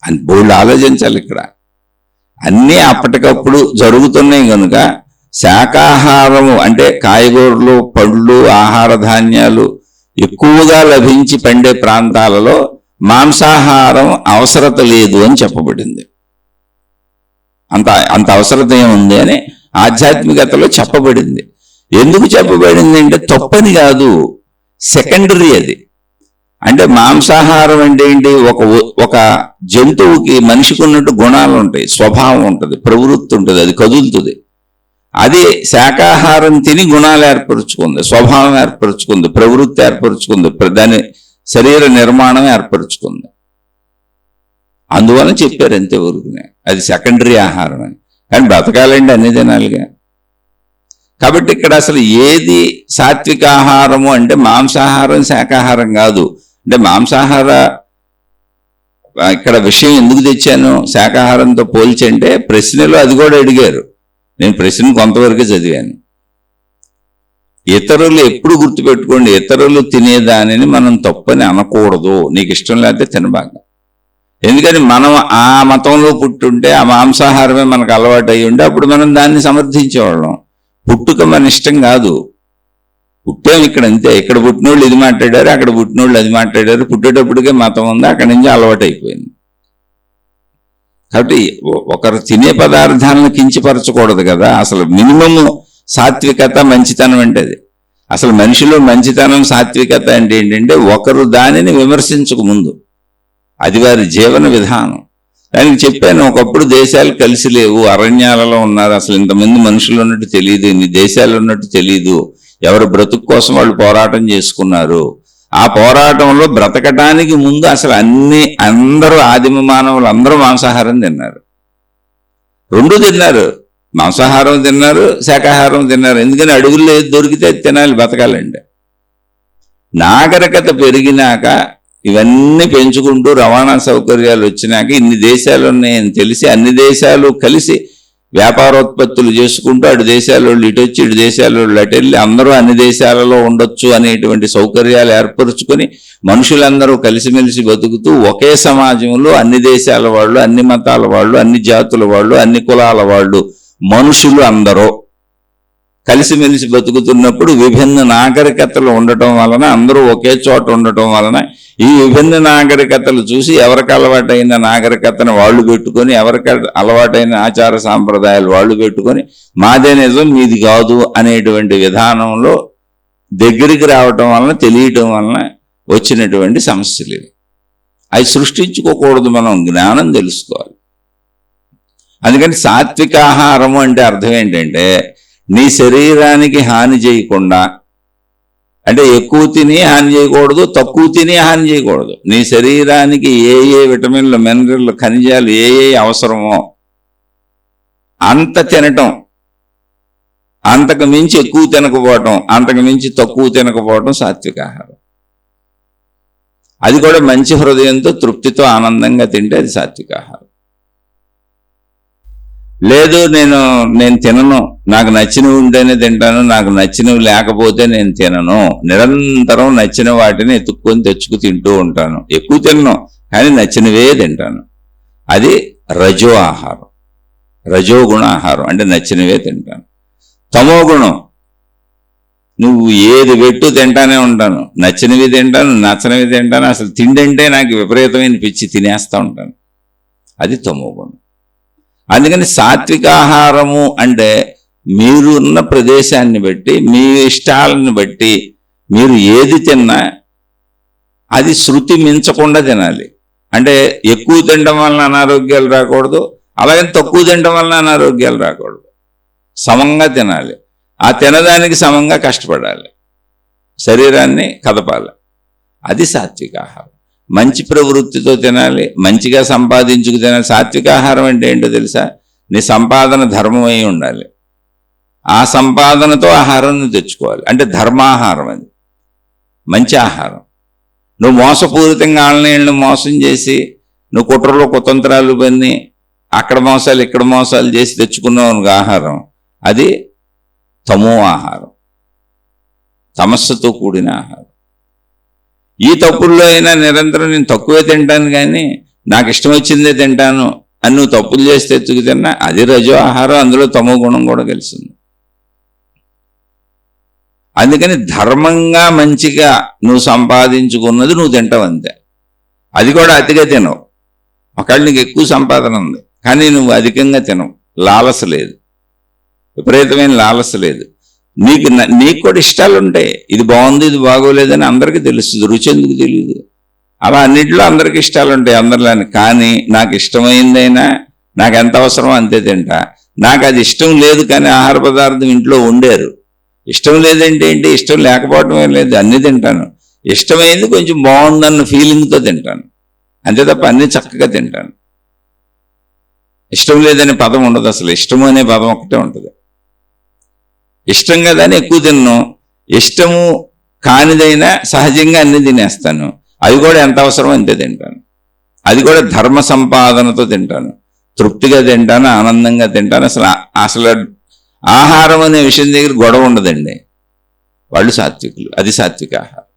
అని బోల్డ్ ఆలోచించాలి. ఇక్కడ అన్నీ అప్పటికప్పుడు జరుగుతున్నాయి కనుక శాకాహారము అంటే కాయగూరలు, పళ్ళు, ఆహార ధాన్యాలు ఎక్కువగా లభించి పండే ప్రాంతాలలో మాంసాహారం అవసరత లేదు అని చెప్పబడింది. అంత అవసరత ఏముంది అని ఆధ్యాత్మికతలో చెప్పబడింది. ఎందుకు చెప్పబడింది అంటే తప్పని కాదు, సెకండరీ అది. అంటే మాంసాహారం అంటే ఏంటి? ఒక జంతువుకి మనిషికి ఉన్నట్టు గుణాలు ఉంటాయి, స్వభావం ఉంటుంది, ప్రవృత్తి ఉంటుంది, అది కదులుతుంది. అది శాకాహారం తిని గుణాలు ఏర్పరుచుకుంది, స్వభావం ఏర్పరుచుకుంది, ప్రవృత్తి ఏర్పరుచుకుంది, దాని శరీర నిర్మాణం ఏర్పరుచుకుంది. అందువల్ల చెప్పారు అంతే ఊరుకునే, అది సెకండరీ ఆహారం అని. కానీ బ్రతకాలండి అన్ని తినాలిగా. కాబట్టి ఇక్కడ అసలు ఏది సాత్విక ఆహారము అంటే మాంసాహారం శాకాహారం కాదు. అంటే మాంసాహార ఇక్కడ విషయం ఎందుకు తెచ్చాను శాకాహారంతో పోల్చి అంటే ప్రశ్నలో అది కూడా అడిగారు. నేను ప్రశ్న కొంతవరకు చదివాను. ఇతరులు ఎప్పుడు గుర్తుపెట్టుకోండి, ఇతరులు తినేదానిని మనం తప్పని అనకూడదు. నీకు ఇష్టం లేకపోతే తినబాక. ఎందుకని మనం ఆ మతంలో పుట్టుంటే ఆ మాంసాహారమే మనకు అలవాటు అయ్యి ఉంటే అప్పుడు మనం దాన్ని సమర్థించేవాళ్ళం. పుట్టుక మన ఇష్టం కాదు, పుట్టాం ఇక్కడ అంతే. ఇక్కడ పుట్టినోళ్ళు ఇది మాట్లాడారు, అక్కడ పుట్టినోళ్ళు అది మాట్లాడారు. పుట్టేటప్పటికే మతం ఉంది, అక్కడి నుంచి అలవాటు అయిపోయింది. కాబట్టి ఒకరు తినే పదార్థాలను కించపరచకూడదు కదా. అసలు మినిమము సాత్వికత మంచితనం అంటే అది. అసలు మనిషిలో మంచితనం సాత్వికత అంటే ఏంటంటే ఒకరు దానిని విమర్శించక ముందు, అది వారి జీవన విధానం. దానికి చెప్పాను, ఒకప్పుడు దేశాలు కలిసి లేవు, అరణ్యాలలో ఉన్నారు, అసలు ఇంతమంది మనుషులు ఉన్నట్టు తెలియదు, ఇన్ని దేశాలు ఉన్నట్టు తెలియదు. ఎవరు బ్రతుకు కోసం వాళ్ళు పోరాటం చేసుకున్నారు. ఆ పోరాటంలో బ్రతకటానికి ముందు అసలు అందరూ ఆదిమ మానవులు అందరూ మాంసాహారం తిన్నారు. రెండు తిన్నారు, మాంసాహారం తిన్నారు, శాకాహారం తిన్నారు. ఎందుకని అడవుల్లో ఏది దొరికితే తినాలి, బతకాలండి. నాగరికత పెరిగినాక ఇవన్నీ పెంచుకుంటూ రవాణా సౌకర్యాలు వచ్చినాక ఇన్ని దేశాలు ఉన్నాయని తెలిసి అన్ని దేశాలు కలిసి వ్యాపారోత్పత్తులు చేసుకుంటూ అటు దేశాల వాళ్ళు ఇటు వచ్చి ఇటు దేశాల వాళ్ళు అటు వెళ్ళి అందరూ అన్ని దేశాలలో ఉండొచ్చు అనేటువంటి సౌకర్యాలు ఏర్పరచుకొని మనుషులందరూ కలిసిమెలిసి బతుకుతూ ఒకే సమాజంలో అన్ని దేశాల వాళ్ళు, అన్ని మతాల వాళ్ళు, అన్ని జాతుల వాళ్ళు, అన్ని కులాల వాళ్ళు, మనుషులు అందరూ కలిసిమెలిసి బతుకుతున్నప్పుడు విభిన్న నాగరికతలు ఉండటం వలన, అందరూ ఒకే చోట ఉండటం వలన ఈ విభిన్న నాగరికతలు చూసి ఎవరికి అలవాటైన నాగరికతను వాళ్ళు పెట్టుకొని, ఎవరికి అలవాటైన ఆచార సాంప్రదాయాలు వాళ్ళు పెట్టుకొని మాదే నిజం మీది కాదు అనేటువంటి విధానంలో దగ్గరికి రావటం వలన, తెలియటం వలన వచ్చినటువంటి సమస్యలు ఇవి. అవి సృష్టించుకోకూడదు, మనం జ్ఞానం తెలుసుకోవాలి. అందుకని సాత్వికాహారము అంటే అర్థం ఏంటంటే నీ శరీరానికి హాని చేయకుండా, అంటే ఎక్కువ తిని హాని చేయకూడదు, తక్కువ తిని హాని చేయకూడదు. నీ శరీరానికి ఏ ఏ విటమిన్లు, మినరల్, ఖనిజాలు ఏ ఏ అవసరమో అంత తినటం, అంతకు మించి ఎక్కువ తినకపోవటం, అంతకు మించి తక్కువ తినకపోవటం సాత్వికాహారం. అది కూడా మంచి హృదయంతో తృప్తితో ఆనందంగా తింటే అది సాత్వికాహారం. లేదు నేను తినను, నాకు నచ్చినవి ఉంటేనే తింటాను, నాకు నచ్చినవి లేకపోతే నేను తినను, నిరంతరం నచ్చిన వాటిని ఎత్తుక్కొని తెచ్చుకు తింటూ ఉంటాను, ఎక్కువ తినను కానీ నచ్చినవే తింటాను, అది రజో ఆహారం. రజోగుణ ఆహారం అంటే నచ్చినవే తింటాను. తమో గుణం, నువ్వు ఏది పెట్టు తింటానే ఉంటాను, నచ్చినవి తింటాను, నచ్చనివి తింటాను, అసలు తిండంటే నాకు విపరీతమైన పిచ్చి, తినేస్తూ ఉంటాను, అది తమో గుణం. అందుకని సాత్వికాహారము అంటే మీరు ఉన్న ప్రదేశాన్ని బట్టి, మీ ఇష్టాలను బట్టి మీరు ఏది తిన్నా అది శృతి మించకుండా తినాలి. అంటే ఎక్కువ తినడం వలన అనారోగ్యాలు రాకూడదు, అలాగే తక్కువ తినడం వలన అనారోగ్యాలు రాకూడదు. సమంగా తినాలి, ఆ తినదానికి సమంగా కష్టపడాలి, శరీరాన్ని కదపాలి, అది సాత్వికాహారం. మంచి ప్రవృత్తితో తినాలి, మంచిగా సంపాదించుకు తినాలి. సాత్వికాహారం అంటే ఏంటో తెలుసా? నీ సంపాదన ధర్మం అయి ఉండాలి, ఆ సంపాదనతో ఆహారాన్ని తెచ్చుకోవాలి, అంటే ధర్మాహారం, అది మంచి ఆహారం. నువ్వు మోసపూరితంగా ఆన్లైన్లో మోసం చేసి, నువ్వు కుట్రలో కుతంత్రాలు పన్ని అక్కడ మోసాలు ఇక్కడ మోసాలు చేసి తెచ్చుకున్నావు ఆహారం, అది తమో ఆహారం, తమస్సుతో కూడిన ఆహారం. ఈ తప్పుల్లో అయినా నిరంతరం నేను తక్కువే తింటాను కానీ నాకు ఇష్టం వచ్చిందే తింటాను అని నువ్వు తప్పులు చేసి తెచ్చుకు తిన్నా అది రజో ఆహారం, అందులో తమో గుణం కూడా కలిసింది. అందుకని ధర్మంగా మంచిగా నువ్వు సంపాదించుకున్నది నువ్వు తింటావు అంతే. అది కూడా అతిగా తినవు. ఒకవేళ నీకు ఎక్కువ సంపాదన ఉంది కానీ నువ్వు అధికంగా తినవు, లాలస లేదు, విపరీతమైన లాలస లేదు. నీకు కూడా ఇష్టాలు ఉంటాయి, ఇది బాగుంది ఇది బాగోలేదని అందరికీ తెలుస్తుంది, రుచి ఎందుకు తెలియదు. అలా అన్నింటిలో అందరికి ఇష్టాలు ఉంటాయి అందరిలాని. కానీ నాకు ఇష్టమైందైనా నాకు ఎంత అవసరమో అంతే తింటా. నాకు అది ఇష్టం లేదు కానీ ఆహార పదార్థం ఇంట్లో వండారు, ఇష్టం లేదంటే ఏంటి, ఇష్టం లేకపోవటమే లేదు, అన్నీ తింటాను. ఇష్టమైంది కొంచెం బాగుందన్న ఫీలింగ్తో తింటాను అంతే తప్ప అన్నీ చక్కగా తింటాను. ఇష్టం లేదనే పదం ఉండదు, అసలు ఇష్టము అనే పదం ఒకటే ఉంటుంది. ఇష్టం కదా అని ఎక్కువ తిన్ను, ఇష్టము కానిదైనా సహజంగా అన్ని తినేస్తాను, అవి కూడా ఎంత అవసరమో అంతే తింటాను. అది కూడా ధర్మ సంపాదనతో తింటాను, తృప్తిగా తింటాను, ఆనందంగా తింటాను. అసలు ఆహారం అనే విషయం దగ్గర గొడవ ఉండదండి. వాళ్ళు సాత్వికులు. అది సాత్విక ఆహారం.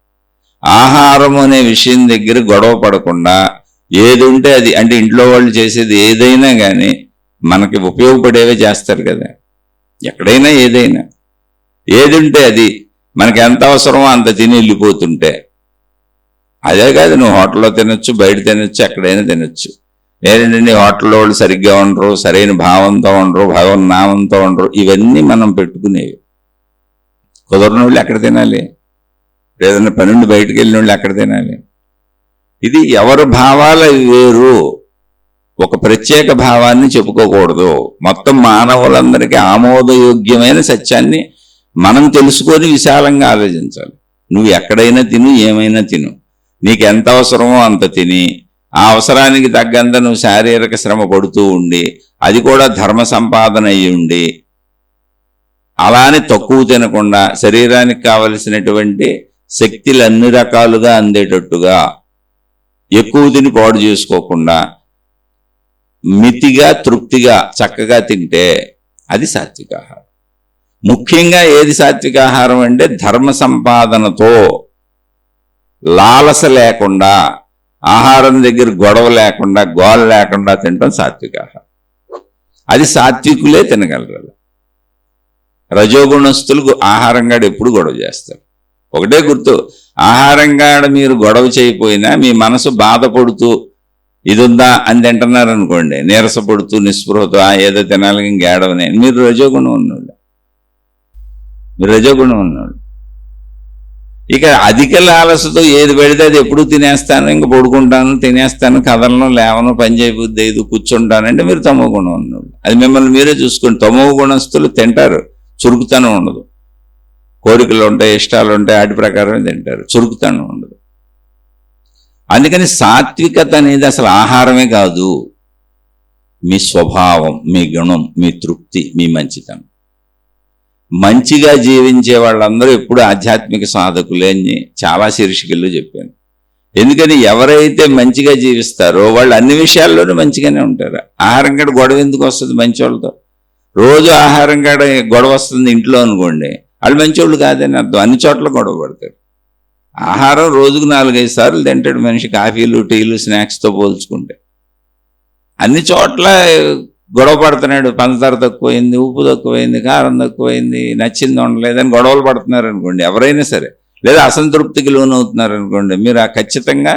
ఆహారం అనే విషయం దగ్గర గొడవ పడకుండా ఏది ఉంటే అది, అంటే ఇంట్లో వాళ్ళు చేసేది ఏదైనా కానీ మనకి ఉపయోగపడేవే చేస్తారు కదా. ఎక్కడైనా ఏదైనా ఏది ఉంటే అది మనకి ఎంత అవసరమో అంత తిని వెళ్ళిపోతుంటే, అదే కాదు నువ్వు హోటల్లో తినొచ్చు, బయట తినొచ్చు, ఎక్కడైనా తినొచ్చు. ఏంటంటే హోటల్లో వాళ్ళు సరిగ్గా ఉండరు, సరైన భావంతో ఉండరు, భగవన్నామంతో ఉండరు, ఇవన్నీ మనం పెట్టుకునేవి. కుదరని వాళ్ళు ఎక్కడ తినాలి? ఏదైనా పనుండి బయటకు వెళ్ళిన వాళ్ళు ఎక్కడ తినాలి? ఇది ఎవరి భావాలు వేరు, ఒక ప్రత్యేక భావాన్ని చెప్పుకోకూడదు. మొత్తం మానవులందరికీ ఆమోదయోగ్యమైన సత్యాన్ని మనం తెలుసుకొని విశాలంగా ఆలోచించాలి. నువ్వు ఎక్కడైనా తిను, ఏమైనా తిను, నీకు ఎంత అవసరమో అంత తిని, ఆ అవసరానికి తగ్గంత నువ్వు శారీరక శ్రమ పడుతూ ఉండి, అది కూడా ధర్మ సంపాదన అయ్యి ఉండి, అలానే తక్కువ తినకుండా శరీరానికి కావలసినటువంటి శక్తులు అన్ని రకాలుగా అందేటట్టుగా ఎక్కువ తిని పాడు చేసుకోకుండా మితిగా తృప్తిగా చక్కగా తింటే అది సాత్విక ఆహారం. ముఖ్యంగా ఏది సాత్విక ఆహారం అంటే ధర్మ సంపాదనతో లాలస లేకుండా, ఆహారం దగ్గర గొడవ లేకుండా, గోల లేకుండా తినడం సాత్విక ఆహారం. అది సాత్వికులే తినగలరు. రజోగుణస్తులు ఆహారంగాడు ఎప్పుడు గొడవ చేస్తారు. ఒకటే గుర్తు, ఆహారంగాడ మీరు గొడవ చేయకపోయినా మీ మనసు బాధపడుతూ ఇదుందా అని తింటున్నారు అనుకోండి, నీరసపడుతూ నిస్పృహతో ఏదో తినాలి ఇంకేడవనే, మీరు రజోగుణం ఉన్నాడు. ఇక అధిక లాలసతో ఏది పెడితే అది ఎప్పుడు తినేస్తాను, ఇంక పడుకుంటాను, తినేస్తాను, కథలను లేవను, పని చేయబుద్ధి ఐదు కూర్చుంటానంటే మీరు తమో గుణం ఉన్నాడు. అది మిమ్మల్ని మీరే చూసుకోండి. తమో గుణస్తులు తింటారు, చురుకుతనం ఉండదు. కోరికలు ఉంటాయి, ఇష్టాలు ఉంటాయి, వాటి ప్రకారం తింటారు, చురుకుతనం ఉండదు. అందుకని సాత్వికత అనేది అసలు ఆహారమే కాదు, మీ స్వభావం, మీ గుణం, మీ తృప్తి, మీ మంచితనం. మంచిగా జీవించే వాళ్ళందరూ ఎప్పుడు ఆధ్యాత్మిక సాధకులే అని చాలా శీర్షికల్లో చెప్పాను. ఎందుకని ఎవరైతే మంచిగా జీవిస్తారో వాళ్ళు అన్ని విషయాల్లోనూ మంచిగానే ఉంటారు. ఆహారం కాడ గొడవ ఎందుకు వస్తుంది మంచి వాళ్ళతో? రోజు ఆహారం కాడ గొడవ వస్తుంది ఇంట్లో అనుకోండి, వాళ్ళు మంచోళ్ళు కాదని అర్థం. అన్ని చోట్ల గొడవ పడతారు. ఆహారం రోజుకు 4-5 సార్లు తింటాడు మనిషి, కాఫీలు, టీలు, స్నాక్స్తో పోల్చుకుంటే. అన్ని చోట్ల గొడవ పడుతున్నాడు. పంచదార తక్కువైంది, ఉప్పు తక్కువైంది, కారం తక్కువైంది, నచ్చింది ఉండలేదని గొడవలు పడుతున్నారు అనుకోండి ఎవరైనా సరే, లేదా అసంతృప్తికి లోనవుతున్నారు అనుకోండి, మీరు ఖచ్చితంగా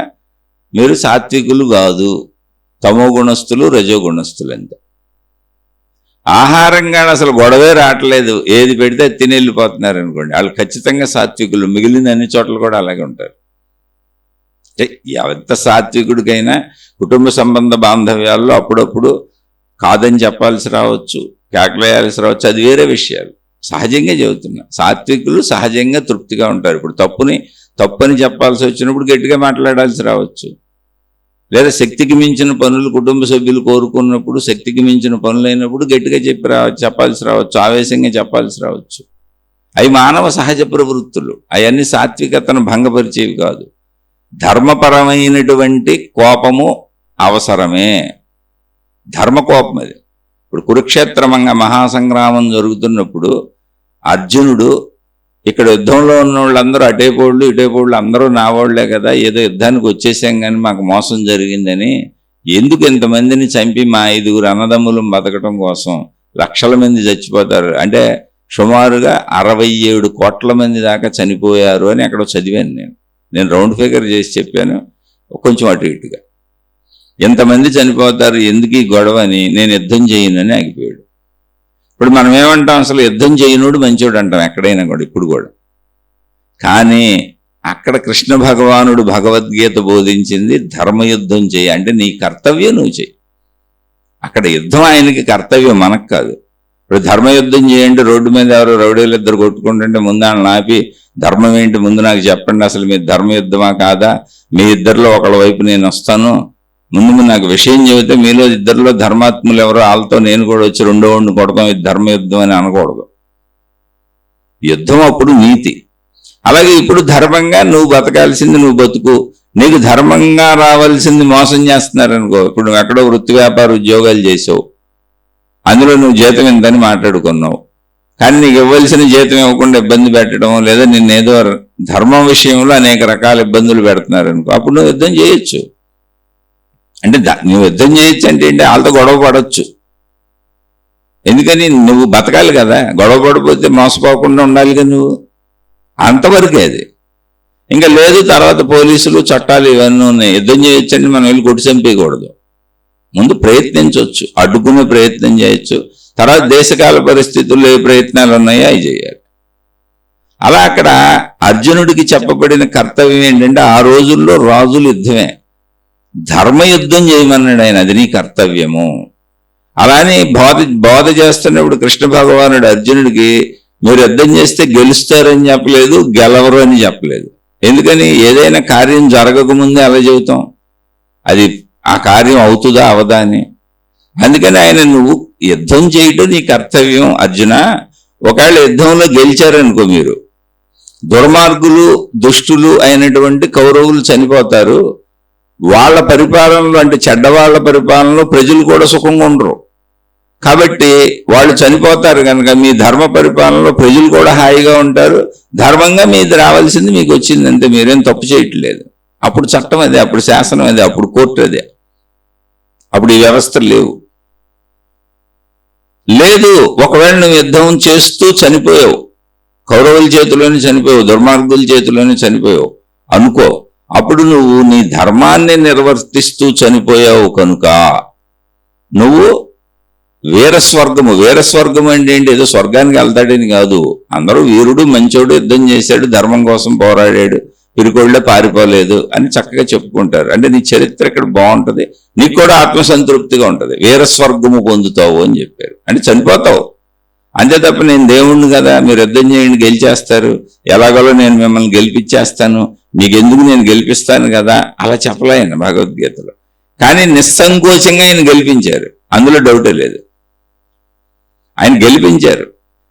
మీరు సాత్వికులు కాదు, తమో గుణస్తులు, రజో గుణస్తులు అంతే. ఆహారంగా అసలు గొడవే రావట్లేదు, ఏది పెడితే తిని వెళ్ళిపోతున్నారు అనుకోండి, వాళ్ళు ఖచ్చితంగా సాత్వికులు. మిగిలిన అన్ని చోట్ల కూడా అలాగే ఉంటారు. ఎంత సాత్వికుడికైనా కుటుంబ సంబంధ బాంధవ్యాల్లో అప్పుడప్పుడు కాదని చెప్పాల్సి రావచ్చు, కేకలేయాల్సి రావచ్చు, అది వేరే విషయాలు. సహజంగా చెబుతున్నా, సాత్వికులు సహజంగా తృప్తిగా ఉంటారు. ఇప్పుడు తప్పని చెప్పాల్సి వచ్చినప్పుడు గట్టిగా మాట్లాడాల్సి రావచ్చు, లేదా శక్తికి మించిన పనులు కుటుంబ సభ్యులు కోరుకున్నప్పుడు, శక్తికి మించిన పనులైనప్పుడు గట్టిగా చెప్పాల్సి రావచ్చు, ఆవేశంగా చెప్పాల్సి రావచ్చు. అవి మానవ సహజ ప్రవృత్తులు. అవన్నీ సాత్వికతను భంగపరిచేవి కాదు. ధర్మపరమైనటువంటి కోపము అవసరమే, ధర్మకోపం అది. ఇప్పుడు కురుక్షేత్రమంగా మహాసంగ్రామం జరుగుతున్నప్పుడు అర్జునుడు, ఇక్కడ యుద్ధంలో ఉన్న వాళ్ళందరూ అటేపోళ్ళు ఇటేపోళ్ళు అందరూ నా వాళ్లే కదా, ఏదో యుద్ధానికి వచ్చేసాం కానీ మాకు మోసం జరిగిందని, ఎందుకు ఇంతమందిని చంపి మా 5 అన్నదమ్ములు బతకడం కోసం లక్షల మంది చచ్చిపోతారు అంటే సుమారుగా 67 కోట్ల మంది దాకా చనిపోయారు అని అక్కడ చదివాను. నేను రౌండ్ ఫిగర్ చేసి చెప్పాను, కొంచెం అటు ఇటుగా. ఎంతమంది చనిపోతారు, ఎందుకు ఈ గొడవ అని, నేను యుద్ధం చేయనని ఆగిపోయాడు. ఇప్పుడు మనం ఏమంటాం, అసలు యుద్ధం చేయనుడు మంచోడు అంటాం ఎక్కడైనా కూడా, ఇప్పుడు కూడా. కానీ అక్కడ కృష్ణ భగవానుడు భగవద్గీత బోధించింది ధర్మయుద్ధం చేయి, అంటే నీ కర్తవ్యం నువ్వు చేయి. అక్కడ యుద్ధం ఆయనకి కర్తవ్యం, మనకు కాదు. ఇప్పుడు ధర్మయుద్ధం చేయండి, రోడ్డు మీద ఎవరో రౌడీలు 2 కొట్టుకుంటుంటే ముందు వాళ్ళని ఆపి, ధర్మం ఏంటి ముందు నాకు చెప్పండి, అసలు మీ ధర్మయుద్ధమా కాదా, మీ ఇద్దరిలో ఒకళ్ళ వైపు నేను వస్తాను, ముందు నాకు విషయం చెబితే మీలో ఇద్దరిలో ధర్మాత్ములు ఎవరో వాళ్ళతో నేను కూడా వచ్చి 2వ వాడిని కొడతాం, ఇది ధర్మయుద్ధం అని అనకూడదు. యుద్ధం అప్పుడు నీతి. అలాగే ఇప్పుడు ధర్మంగా నువ్వు బతకాల్సింది నువ్వు బతుకు, నీకు ధర్మంగా రావాల్సింది మోసం చేస్తున్నారనుకో. ఇప్పుడు నువ్వు ఎక్కడో వృత్తి వ్యాపార ఉద్యోగాలు చేసావు, అందులో నువ్వు జీతం ఎంతని మాట్లాడుకున్నావు, కానీ నీకు ఇవ్వాల్సిన జీతం ఇవ్వకుండా ఇబ్బంది పెట్టడం, లేదా నిన్నేదో ధర్మం విషయంలో అనేక రకాల ఇబ్బందులు పెడుతున్నారు అనుకో, అప్పుడు నువ్వు యుద్ధం చేయొచ్చు. అంటే నువ్వు యుద్ధం చేయొచ్చు అంటే ఏంటి, వాళ్ళతో గొడవ పడవచ్చు. ఎందుకని నువ్వు బతకాలి కదా, గొడవ పడిపోతే మోసపోకుండా ఉండాలి కదా నువ్వు, అంతవరకే అది. ఇంకా లేదు తర్వాత పోలీసులు చట్టాలు ఇవన్నీ ఉన్నాయి, యుద్ధం చేయొచ్చని మనం వెళ్ళి కొట్టి చంపేయకూడదు. ముందు ప్రయత్నించవచ్చు, అడ్డుకునే ప్రయత్నం చేయొచ్చు. తర్వాత దేశకాల పరిస్థితుల్లో ఏ ప్రయత్నాలు ఉన్నాయో అవి చేయాలి. అలా అక్కడ అర్జునుడికి చెప్పబడిన కర్తవ్యం ఏంటంటే, ఆ రోజుల్లో రాజులు యుద్ధమే, ధర్మయుద్ధం చేయమన్నాడు ఆయన, అది నీ కర్తవ్యము. అలానే బోధ చేస్తున్నప్పుడు కృష్ణ భగవానుడు అర్జునుడికి మీరు యుద్ధం చేస్తే గెలుస్తారని చెప్పలేదు, గెలవరు అని చెప్పలేదు. ఎందుకని, ఏదైనా కార్యం జరగకముందే అలా చెబుతాం, అది ఆ కార్యం అవుతుందా అవదా అని. అందుకని ఆయన నువ్వు యుద్ధం చేయటం నీ కర్తవ్యం అర్జున. ఒకవేళ యుద్ధంలో గెలిచారనుకో, మీరు దుర్మార్గులు దుష్టులు అయినటువంటి కౌరవులు చనిపోతారు. వాళ్ళ పరిపాలనలో, అంటే చెడ్డవాళ్ల పరిపాలనలో ప్రజలు కూడా సుఖంగా ఉండరు. కాబట్టి వాళ్ళు చనిపోతారు కనుక మీ ధర్మ పరిపాలనలో ప్రజలు కూడా హాయిగా ఉంటారు. ధర్మంగా మీది రావాల్సింది మీకు వచ్చింది అంతే, మీరేం తప్పు చేయట్లేదు. అప్పుడు చట్టం అదే, అప్పుడు శాసనం అదే, అప్పుడు కోర్టు అదే, అప్పుడు ఈ వ్యవస్థలు లేవు. లేదు, ఒకవేళ నువ్వు యుద్ధం చేస్తూ చనిపోయావు, కౌరవుల చేతిలోనే చనిపోయావు, దుర్మార్గుల చేతిలోనే చనిపోయావు అనుకో, అప్పుడు నువ్వు నీ ధర్మాన్ని నిర్వర్తిస్తూ చనిపోయావు కనుక నువ్వు వీరస్వర్గము. వీరస్వర్గం అంటే ఏంటి, ఏదో స్వర్గానికి వెళ్తాడని కాదు. అందరూ వీరుడు మంచోడు, యుద్ధం చేశాడు, ధర్మం కోసం పోరాడాడు, పిరికోళ్ళే పారిపోలేదు అని చక్కగా చెప్పుకుంటారు. అంటే నీ చరిత్ర ఇక్కడ బాగుంటుంది, నీకు కూడా ఆత్మసంతృప్తిగా ఉంటుంది, వీరస్వర్గము పొందుతావు అని చెప్పారు. అంటే చనిపోతావు అంతే తప్ప నేను దేవుణ్ణి కదా, మీరు యుద్ధం చేయండి గెలిచేస్తారు, ఎలాగోలో నేను మిమ్మల్ని గెలిపించేస్తాను, మీకెందుకు నేను గెలిపిస్తాను కదా, అలా చెప్పలే ఆయన భగవద్గీతలో. కానీ నిస్సంకోచంగా ఆయన గెలిపించారు, అందులో డౌటే లేదు. ఆయన గెలిపించారు.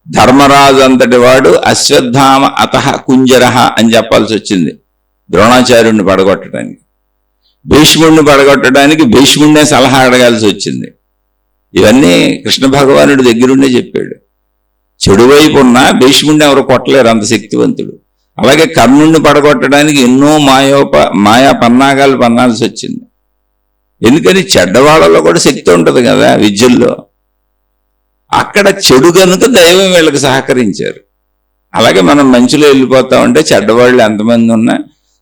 ధర్మరాజు అంతటి వాడు అశ్వత్థామ అతః కుంజరహ అని చెప్పాల్సి వచ్చింది ద్రోణాచార్యుడిని పడగొట్టడానికి. భీష్ముడిని పడగొట్టడానికి భీష్ముడినే సలహా అడగాల్సి వచ్చింది. ఇవన్నీ కృష్ణ భగవానుడి దగ్గరుండే చెప్పాడు. చెడు వైపు ఉన్నా భీష్ముడిని ఎవరు కొట్టలేరు, అంత శక్తివంతుడు. అలాగే కర్ణుడిని పడగొట్టడానికి ఎన్నో మాయా పన్నాగాలు పన్నాల్సి వచ్చింది. ఎందుకని చెడ్డవాళ్ళలో కూడా శక్తి ఉంటుంది కదా విద్యల్లో. అక్కడ చెడు కనుక దైవం వీళ్ళకి సహకరించారు. అలాగే మనం మంచిలో వెళ్ళిపోతామంటే చెడ్డవాళ్ళు ఎంతమంది ఉన్నా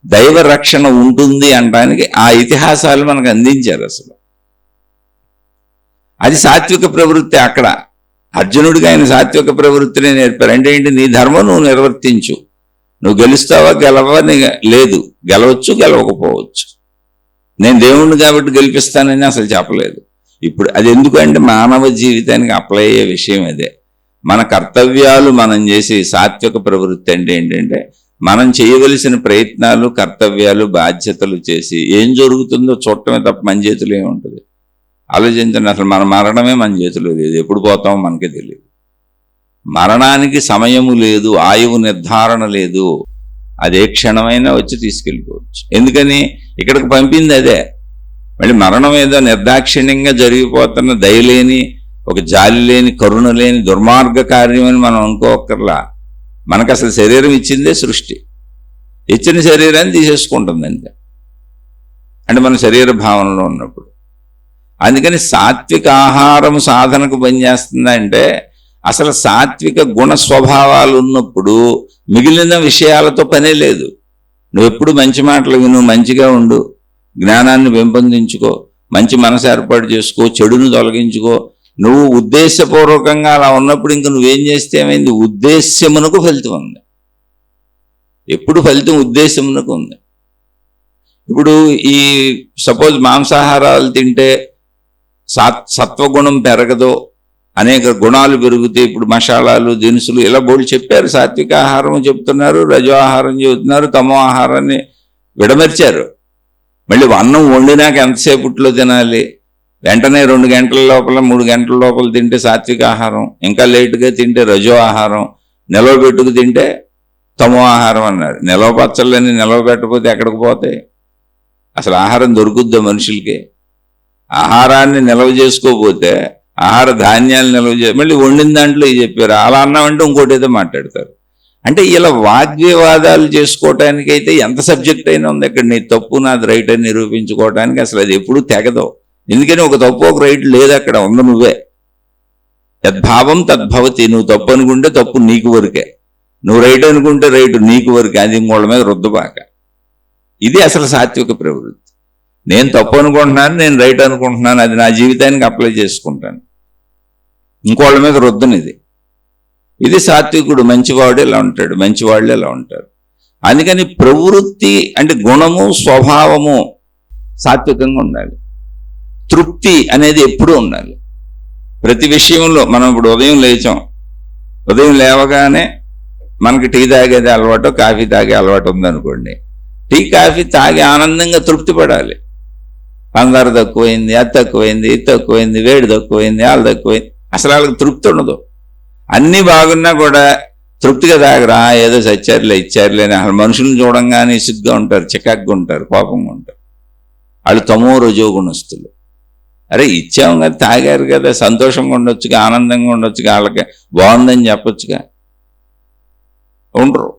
దైవ రక్షణ ఉంటుంది అనడానికి ఆ ఇతిహాసాలు మనకు అందించారు. అసలు అది సాత్విక ప్రవృత్తి. అక్కడ అర్జునుడికి ఆయన సాత్విక ప్రవృత్తిని నేర్పారు. అంటే ఏంటి, నీ ధర్మం నువ్వు నిర్వర్తించు, నువ్వు గెలుస్తావా గెలవని లేదు, గెలవచ్చు గెలవకపోవచ్చు. నేను దేవుణ్ణి కాబట్టి గెలిపిస్తానని అసలు చెప్పలేదు. ఇప్పుడు అది ఎందుకంటే మానవ జీవితానికి అప్లై అయ్యే విషయం అదే. మన కర్తవ్యాలు మనం చేసే సాత్విక ప్రవృత్తి అంటే ఏంటంటే మనం చేయవలసిన ప్రయత్నాలు, కర్తవ్యాలు, బాధ్యతలు చేసి ఏం జరుగుతుందో చూడటమే తప్ప మన చేతిలో ఏముంటుంది ఆలోచించండి. అసలు మన మరణమే మన చేతిలో లేదు, ఎప్పుడు పోతామో మనకే తెలియదు. మరణానికి సమయము లేదు, ఆయువు నిర్ధారణ లేదు, అదే క్షణమైనా వచ్చి తీసుకెళ్ళిపోవచ్చు. ఎందుకని ఇక్కడికి పంపింది అదే. మళ్ళీ మరణం ఏదో నిర్దాక్షిణ్యంగా జరిగిపోతున్న దయలేని, ఒక జాలి లేని, కరుణ లేని దుర్మార్గ కార్యం అని మనం అనుకోకర్లా. మనకు అసలు శరీరం ఇచ్చిందే సృష్టి, ఇచ్చిన శరీరాన్ని తీసేసుకుంటుంది అంతే, అంటే మన శరీర భావనలో ఉన్నప్పుడు. అందుకని సాత్విక ఆహారం సాధనకు పనిచేస్తుందంటే అసలు సాత్విక గుణ స్వభావాలు ఉన్నప్పుడు మిగిలిన విషయాలతో పనే లేదు. నువ్వు ఎప్పుడు మంచి మాటలు విను, మంచిగా ఉండు, జ్ఞానాన్ని పెంపొందించుకో, మంచి మనసు ఏర్పాటు చేసుకో, చెడును తొలగించుకో. నువ్వు ఉద్దేశపూర్వకంగా అలా ఉన్నప్పుడు ఇంక నువ్వేం చేస్తే ఏమైంది, ఉద్దేశ్యమునకు ఫలితం ఉంది. ఎప్పుడు ఫలితం ఉద్దేశమునకు ఉంది. ఇప్పుడు ఈ సపోజ్ మాంసాహారాలు తింటే సత్వగుణం పెరగదో, అనేక గుణాలు పెరుగుతాయి. ఇప్పుడు మసాలాలు, దినుసులు ఇలా బోళ్ళు చెప్పారు. సాత్విక ఆహారం చెప్తున్నారు, రజో ఆహారం చెబుతున్నారు, తమో ఆహారాన్ని విడమర్చారు. మళ్ళీ అన్నం వండినాక ఎంతసేపట్లో తినాలి, వెంటనే 2 గంటల లోపల 3 గంటల లోపల తింటే సాత్విక ఆహారం, ఇంకా లేటుగా తింటే రజో ఆహారం, నిలవ పెట్టుకు తింటే తమో ఆహారం అన్నారు. నిలవ పచ్చళ్ళని నిలవ పెట్టకపోతే ఎక్కడికి పోతాయి? అసలు ఆహారం దొరుకుద్దా మనుషులకి? ఆహారాన్ని నిల్వ చేసుకోకపోతే ఆహార ధాన్యాలు నిల్వ మళ్ళీ వండిన దాంట్లో ఇది చెప్పారు, అలా అన్నామంటే ఇంకోటి ఏదో మాట్లాడతారు. అంటే ఇలా వాగ్వివాదాలు చేసుకోవటానికైతే ఎంత సబ్జెక్ట్ అయినా ఉంది. అక్కడ నీ తప్పు నాది రైట్ అని నిరూపించుకోవడానికి అసలు అది ఎప్పుడూ తెగదు. ఎందుకని ఒక తప్పు ఒక రైట్ లేదు, అక్కడ ఉంది నువ్వే. యద్భావం తద్భవతి. నువ్వు తప్పు అనుకుంటే తప్పు నీకు వరకే, నువ్వు రైట్ అనుకుంటే రైట్ నీకు వరకే. అది ఇంకోళ్ళ మీద రుద్దబాక. ఇది అసలు సాత్విక ప్రవృత్తి. నేను తప్పు అనుకుంటున్నాను, నేను రైట్ అనుకుంటున్నాను, అది నా జీవితానికి అప్లై చేసుకుంటాను, ఇంకోళ్ళ మీద రుద్దనిది. ఇది సాత్వికుడు. మంచివాడు ఇలా ఉంటాడు, మంచివాళ్ళు ఇలా ఉంటారు. అందుకని ప్రవృత్తి అంటే గుణము స్వభావము సాత్వికంగా ఉండాలి. తృప్తి అనేది ఎప్పుడూ ఉండాలి ప్రతి విషయంలో. మనం ఇప్పుడు ఉదయం లేచాం, ఉదయం లేవగానే మనకి టీ తాగేది అలవాటు, కాఫీ తాగే అలవాటు ఉందనుకోండి. టీ కాఫీ తాగి ఆనందంగా తృప్తి పడాలి. పందారు తక్కువైంది, అది తక్కువైంది, ఇది తక్కువైంది, వేడి తక్కువైంది, వాళ్ళు తక్కువైంది, అసలు వాళ్ళకి తృప్తి ఉండదు. అన్నీ బాగున్నా కూడా తృప్తిగా తాగరా, ఏదో సచ్చారులే ఇచ్చారులే అని అసలు మనుషులను చూడంగానే ఇసుగ్గా ఉంటారు, చికాగ్గా ఉంటారు, కోపంగా ఉంటారు. వాళ్ళు తమో రజోగుణస్తులు. అరే ఇచ్చాము కదా, తాగారు కదా, సంతోషంగా ఉండొచ్చుగా, ఆనందంగా ఉండొచ్చుగా, వాళ్ళకి బాగుందని చెప్పొచ్చుగా, ఉండరు.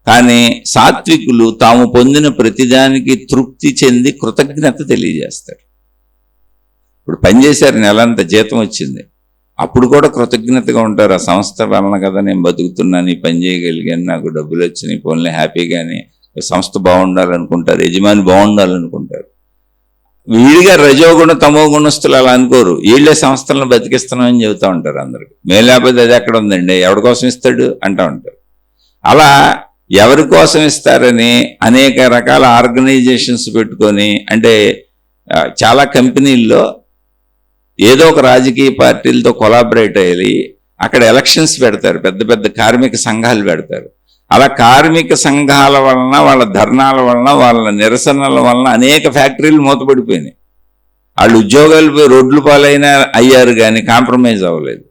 కానీ సాత్వికులు తాము పొందిన ప్రతిదానికి తృప్తి చెంది కృతజ్ఞత తెలియజేస్తారు. ఇప్పుడు పనిచేశారు, నెలంతా జీతం వచ్చింది, అప్పుడు కూడా కృతజ్ఞతగా ఉంటారు. ఆ సంస్థ వలన కదా నేను బతుకుతున్నాను, ఈ పని చేయగలిగాను, నాకు డబ్బులు వచ్చినాయి, పోన్లే హ్యాపీగానే, సంస్థ బాగుండాలనుకుంటారు, యజమాని బాగుండాలనుకుంటారు. వీడిగా రజోగుణ తమో గుణస్తులు అలా అనుకోరు. వీళ్ళే సంస్థలను బతికిస్తున్నామని చెబుతూ ఉంటారు అందరికి. మేలేకపోతే అది ఎక్కడ ఉందండి, ఎవరి కోసం ఇస్తాడు అంటూ ఉంటారు. అలా ఎవరి కోసం ఇస్తారని అనేక రకాల ఆర్గనైజేషన్స్ పెట్టుకొని, అంటే చాలా కంపెనీల్లో ఏదో ఒక రాజకీయ పార్టీలతో కొలాబరేట్ అయ్యి అక్కడ ఎలక్షన్స్ పెడతారు, పెద్ద పెద్ద కార్మిక సంఘాలు పెడతారు. అలా కార్మిక సంఘాల వలన, వాళ్ళ ధర్నాల వలన, వాళ్ళ నిరసనల వలన అనేక ఫ్యాక్టరీలు మూతపడిపోయినాయి. వాళ్ళు ఉద్యోగాలు పోయి రోడ్లు పాలైనా అయ్యారు కానీ కాంప్రమైజ్ అవ్వలేదు.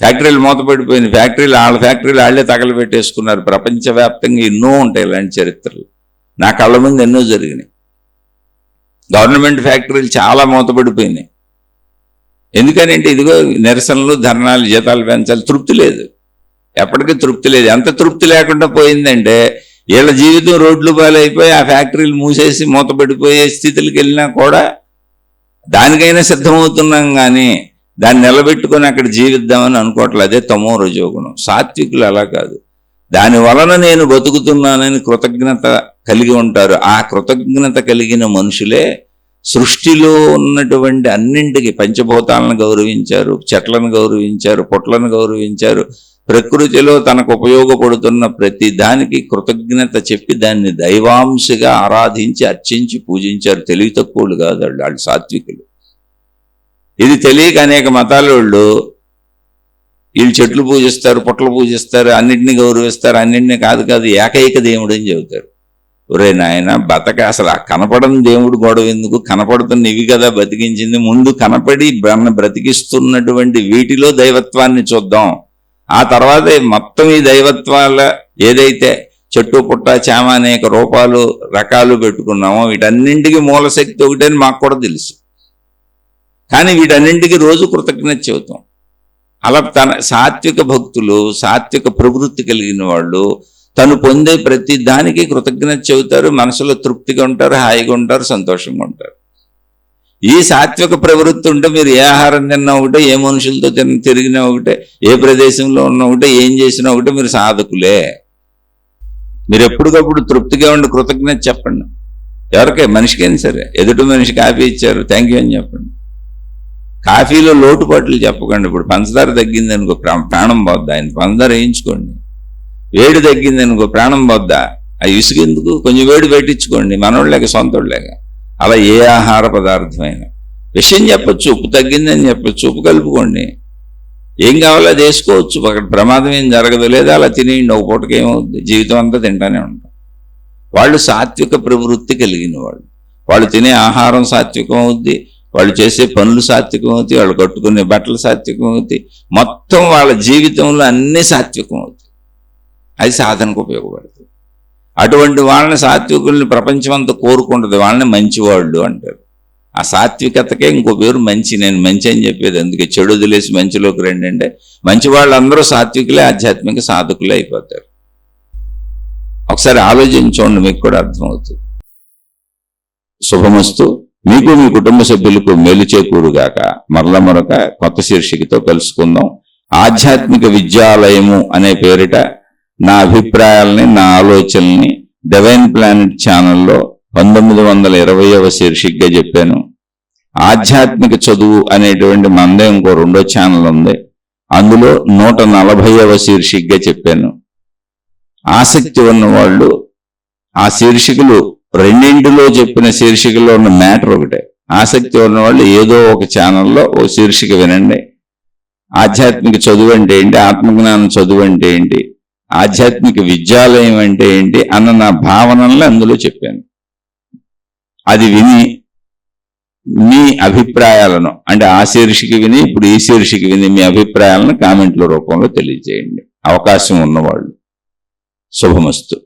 ఫ్యాక్టరీలు మూతపడిపోయినాయి. వాళ్ళ ఫ్యాక్టరీలు వాళ్ళే తగలబెట్టేసుకున్నారు. ప్రపంచవ్యాప్తంగా ఎన్నో ఉంటాయి ఇలాంటి చరిత్రలు. నా కళ్ళ ముందు ఎన్నో జరిగినాయి. గవర్నమెంట్ ఫ్యాక్టరీలు చాలా మూతపడిపోయినాయి. ఎందుకనంటే ఇదిగో నిరసనలు, ధర్నాలు, జీతాలు పెంచాలి, తృప్తి లేదు, ఎప్పటికీ తృప్తి లేదు. ఎంత తృప్తి లేకుండా పోయిందంటే వీళ్ళ జీవితం రోడ్లు పాలైపోయి ఆ ఫ్యాక్టరీలు మూసేసి మూతపడిపోయే స్థితులకు వెళ్ళినా కూడా దానికైనా సిద్ధమవుతున్నాం కానీ దాన్ని నిలబెట్టుకొని అక్కడ జీవిద్దామని అనుకోవట్లేదు. అదే తమో రజోగుణం. సాత్వికులు అలా కాదు. దాని వలన నేను బతుకుతున్నానని కృతజ్ఞత కలిగి ఉంటారు. ఆ కృతజ్ఞత కలిగిన మనుషులే సృష్టిలో ఉన్నటువంటి అన్నింటికి, పంచభూతాలను గౌరవించారు, చెట్లను గౌరవించారు, పుట్లను గౌరవించారు, ప్రకృతిలో తనకు ఉపయోగపడుతున్న ప్రతి దానికి కృతజ్ఞత చెప్పి దాన్ని దైవాంశగా ఆరాధించి అర్చించి పూజించారు. తెలివి తక్కువలు కాదు వాళ్ళు సాత్వికులు. ఇది తెలియక అనేక మతాల వాళ్ళు వీళ్ళు చెట్లు పూజిస్తారు, పుట్టలు పూజిస్తారు, అన్నింటినీ గౌరవిస్తారు, అన్నింటినీ కాదు ఏకైక దేవుడు అని చెబుతారు. ఒరే నాయన, అసలు ఆ కనపడని దేవుడు గొడవ ఎందుకు? కనపడుతున్న ఇవి కదా బతికించింది. ముందు కనపడి బ్రతికిస్తున్నటువంటి వీటిలో దైవత్వాన్ని చూద్దాం. ఆ తర్వాత మొత్తం ఈ దైవత్వాల ఏదైతే చెట్టు పుట్ట చేమ అనేక రూపాలు రకాలు పెట్టుకున్నామో వీటన్నింటికి మూలశక్తి ఒకటని మాకు కూడా తెలుసు. కానీ వీటన్నింటికి రోజు కృతజ్ఞత చెబుతాం. అలా సాత్విక భక్తులు, సాత్విక ప్రవృత్తి కలిగిన వాళ్ళు తను పొందే ప్రతి దానికి కృతజ్ఞత చెబుతారు, మనసులో తృప్తిగా ఉంటారు, హాయిగా ఉంటారు, సంతోషంగా ఉంటారు. ఈ సాత్విక ప్రవృత్తి ఉంటే మీరు ఏ ఆహారం తిన్నా ఒకటే, ఏ మనుషులతో తిరిగినా ఒకటే, ఏ ప్రదేశంలో ఉన్నా ఒకటే, ఏం చేసినా ఒకటే, మీరు సాధకులే. మీరు ఎప్పటికప్పుడు తృప్తిగా ఉండి కృతజ్ఞత చెప్పండి. ఎవరికే మనిషికైనా సరే, ఎదుటి మనిషి కాఫీ ఇచ్చారు, థ్యాంక్ యూ అని చెప్పండి. కాఫీలో లోటుపాట్లు చెప్పకండి. ఇప్పుడు పంచదార తగ్గింది అనుకో, ప్రాణం పోద్దా? ఆయన పంచదార వేయించుకోండి. వేడి తగ్గింది అనుకో, ప్రాణం పోద్దా? ఆ ఇసుకెందుకు? కొంచెం వేడి పెట్టించుకోండి, మనోళ్ళగా సొంతోళ్ళగా. అలా ఏ ఆహార పదార్థమైనా విషయం చెప్పచ్చు. ఉప్పు తగ్గిందని చెప్పచ్చు, ఉప్పు కలుపుకోండి. ఏం కావాలో అది వేసుకోవచ్చు, అక్కడ ప్రమాదం ఏం జరగదు. లేదా అలా తినేయండి, ఒక పూటకి ఏమవుద్ది, జీవితం అంతా తింటానే ఉంటాం. వాళ్ళు సాత్విక ప్రవృత్తి కలిగిన వాళ్ళు తినే ఆహారం సాత్వికం అవుద్ది, వాళ్ళు చేసే పనులు సాత్వికం అవుతాయి, వాళ్ళు కట్టుకునే బట్టలు సాత్వికం అవుతాయి, మొత్తం వాళ్ళ జీవితంలో అన్నీ సాత్వికం అవుతాయి. అది సాధనకు ఉపయోగపడుతుంది. అటువంటి వాళ్ళని సాత్వికుల్ని ప్రపంచం అంతా కోరుకుంటుంది, వాళ్ళని మంచివాళ్ళు అంటారు. ఆ సాత్వికతకే ఇంకో పేరు మంచి. నేను మంచి అని చెప్పేది అందుకే. చెడు వదిలేసి మంచిలోకి రండి అంటే మంచి వాళ్ళందరూ సాత్వికులే, ఆధ్యాత్మిక సాధకులే అయిపోతారు. ఒకసారి ఆలోచించండి, మీకు కూడా అర్థమవుతుంది. శుభమస్తు. మీకు మీ కుటుంబ సభ్యులకు మేలు చేకూరుగాక. మరొక కొత్త శీర్షికతో కలుసుకుందాం. ఆధ్యాత్మిక విద్యాలయము అనే పేరిట నా అభిప్రాయాలని, నా ఆలోచనల్ని డివైన్ ప్లానెట్ ఛానల్లో 1920వ శీర్షికగా చెప్పాను. ఆధ్యాత్మిక చదువు అనేటువంటి మందే ఇంకో 2వ ఛానల్ ఉంది, అందులో 140వ శీర్షికగా చెప్పాను. ఆసక్తి ఉన్న వాళ్ళు ఆ శీర్షికలు రెండింటిలో చెప్పిన శీర్షికలో ఉన్న మ్యాటర్ ఒకటే. ఆసక్తి ఉన్న వాళ్ళు ఏదో ఒక ఛానల్లో ఓ శీర్షిక వినండి. ఆధ్యాత్మిక చదువు అంటే ఏంటి, ఆత్మజ్ఞానం చదువు అంటే ఏంటి, ఆధ్యాత్మిక విద్యాలయం అంటే ఏంటి అన్న నా భావనల్ని అందులో చెప్పాను. అది విని మీ అభిప్రాయాలను, అంటే ఆ శీర్షిక విని ఇప్పుడు ఈ శీర్షిక విని మీ అభిప్రాయాలను కామెంట్ల రూపంలో తెలియజేయండి, అవకాశం ఉన్నవాళ్ళు. శుభమస్తు.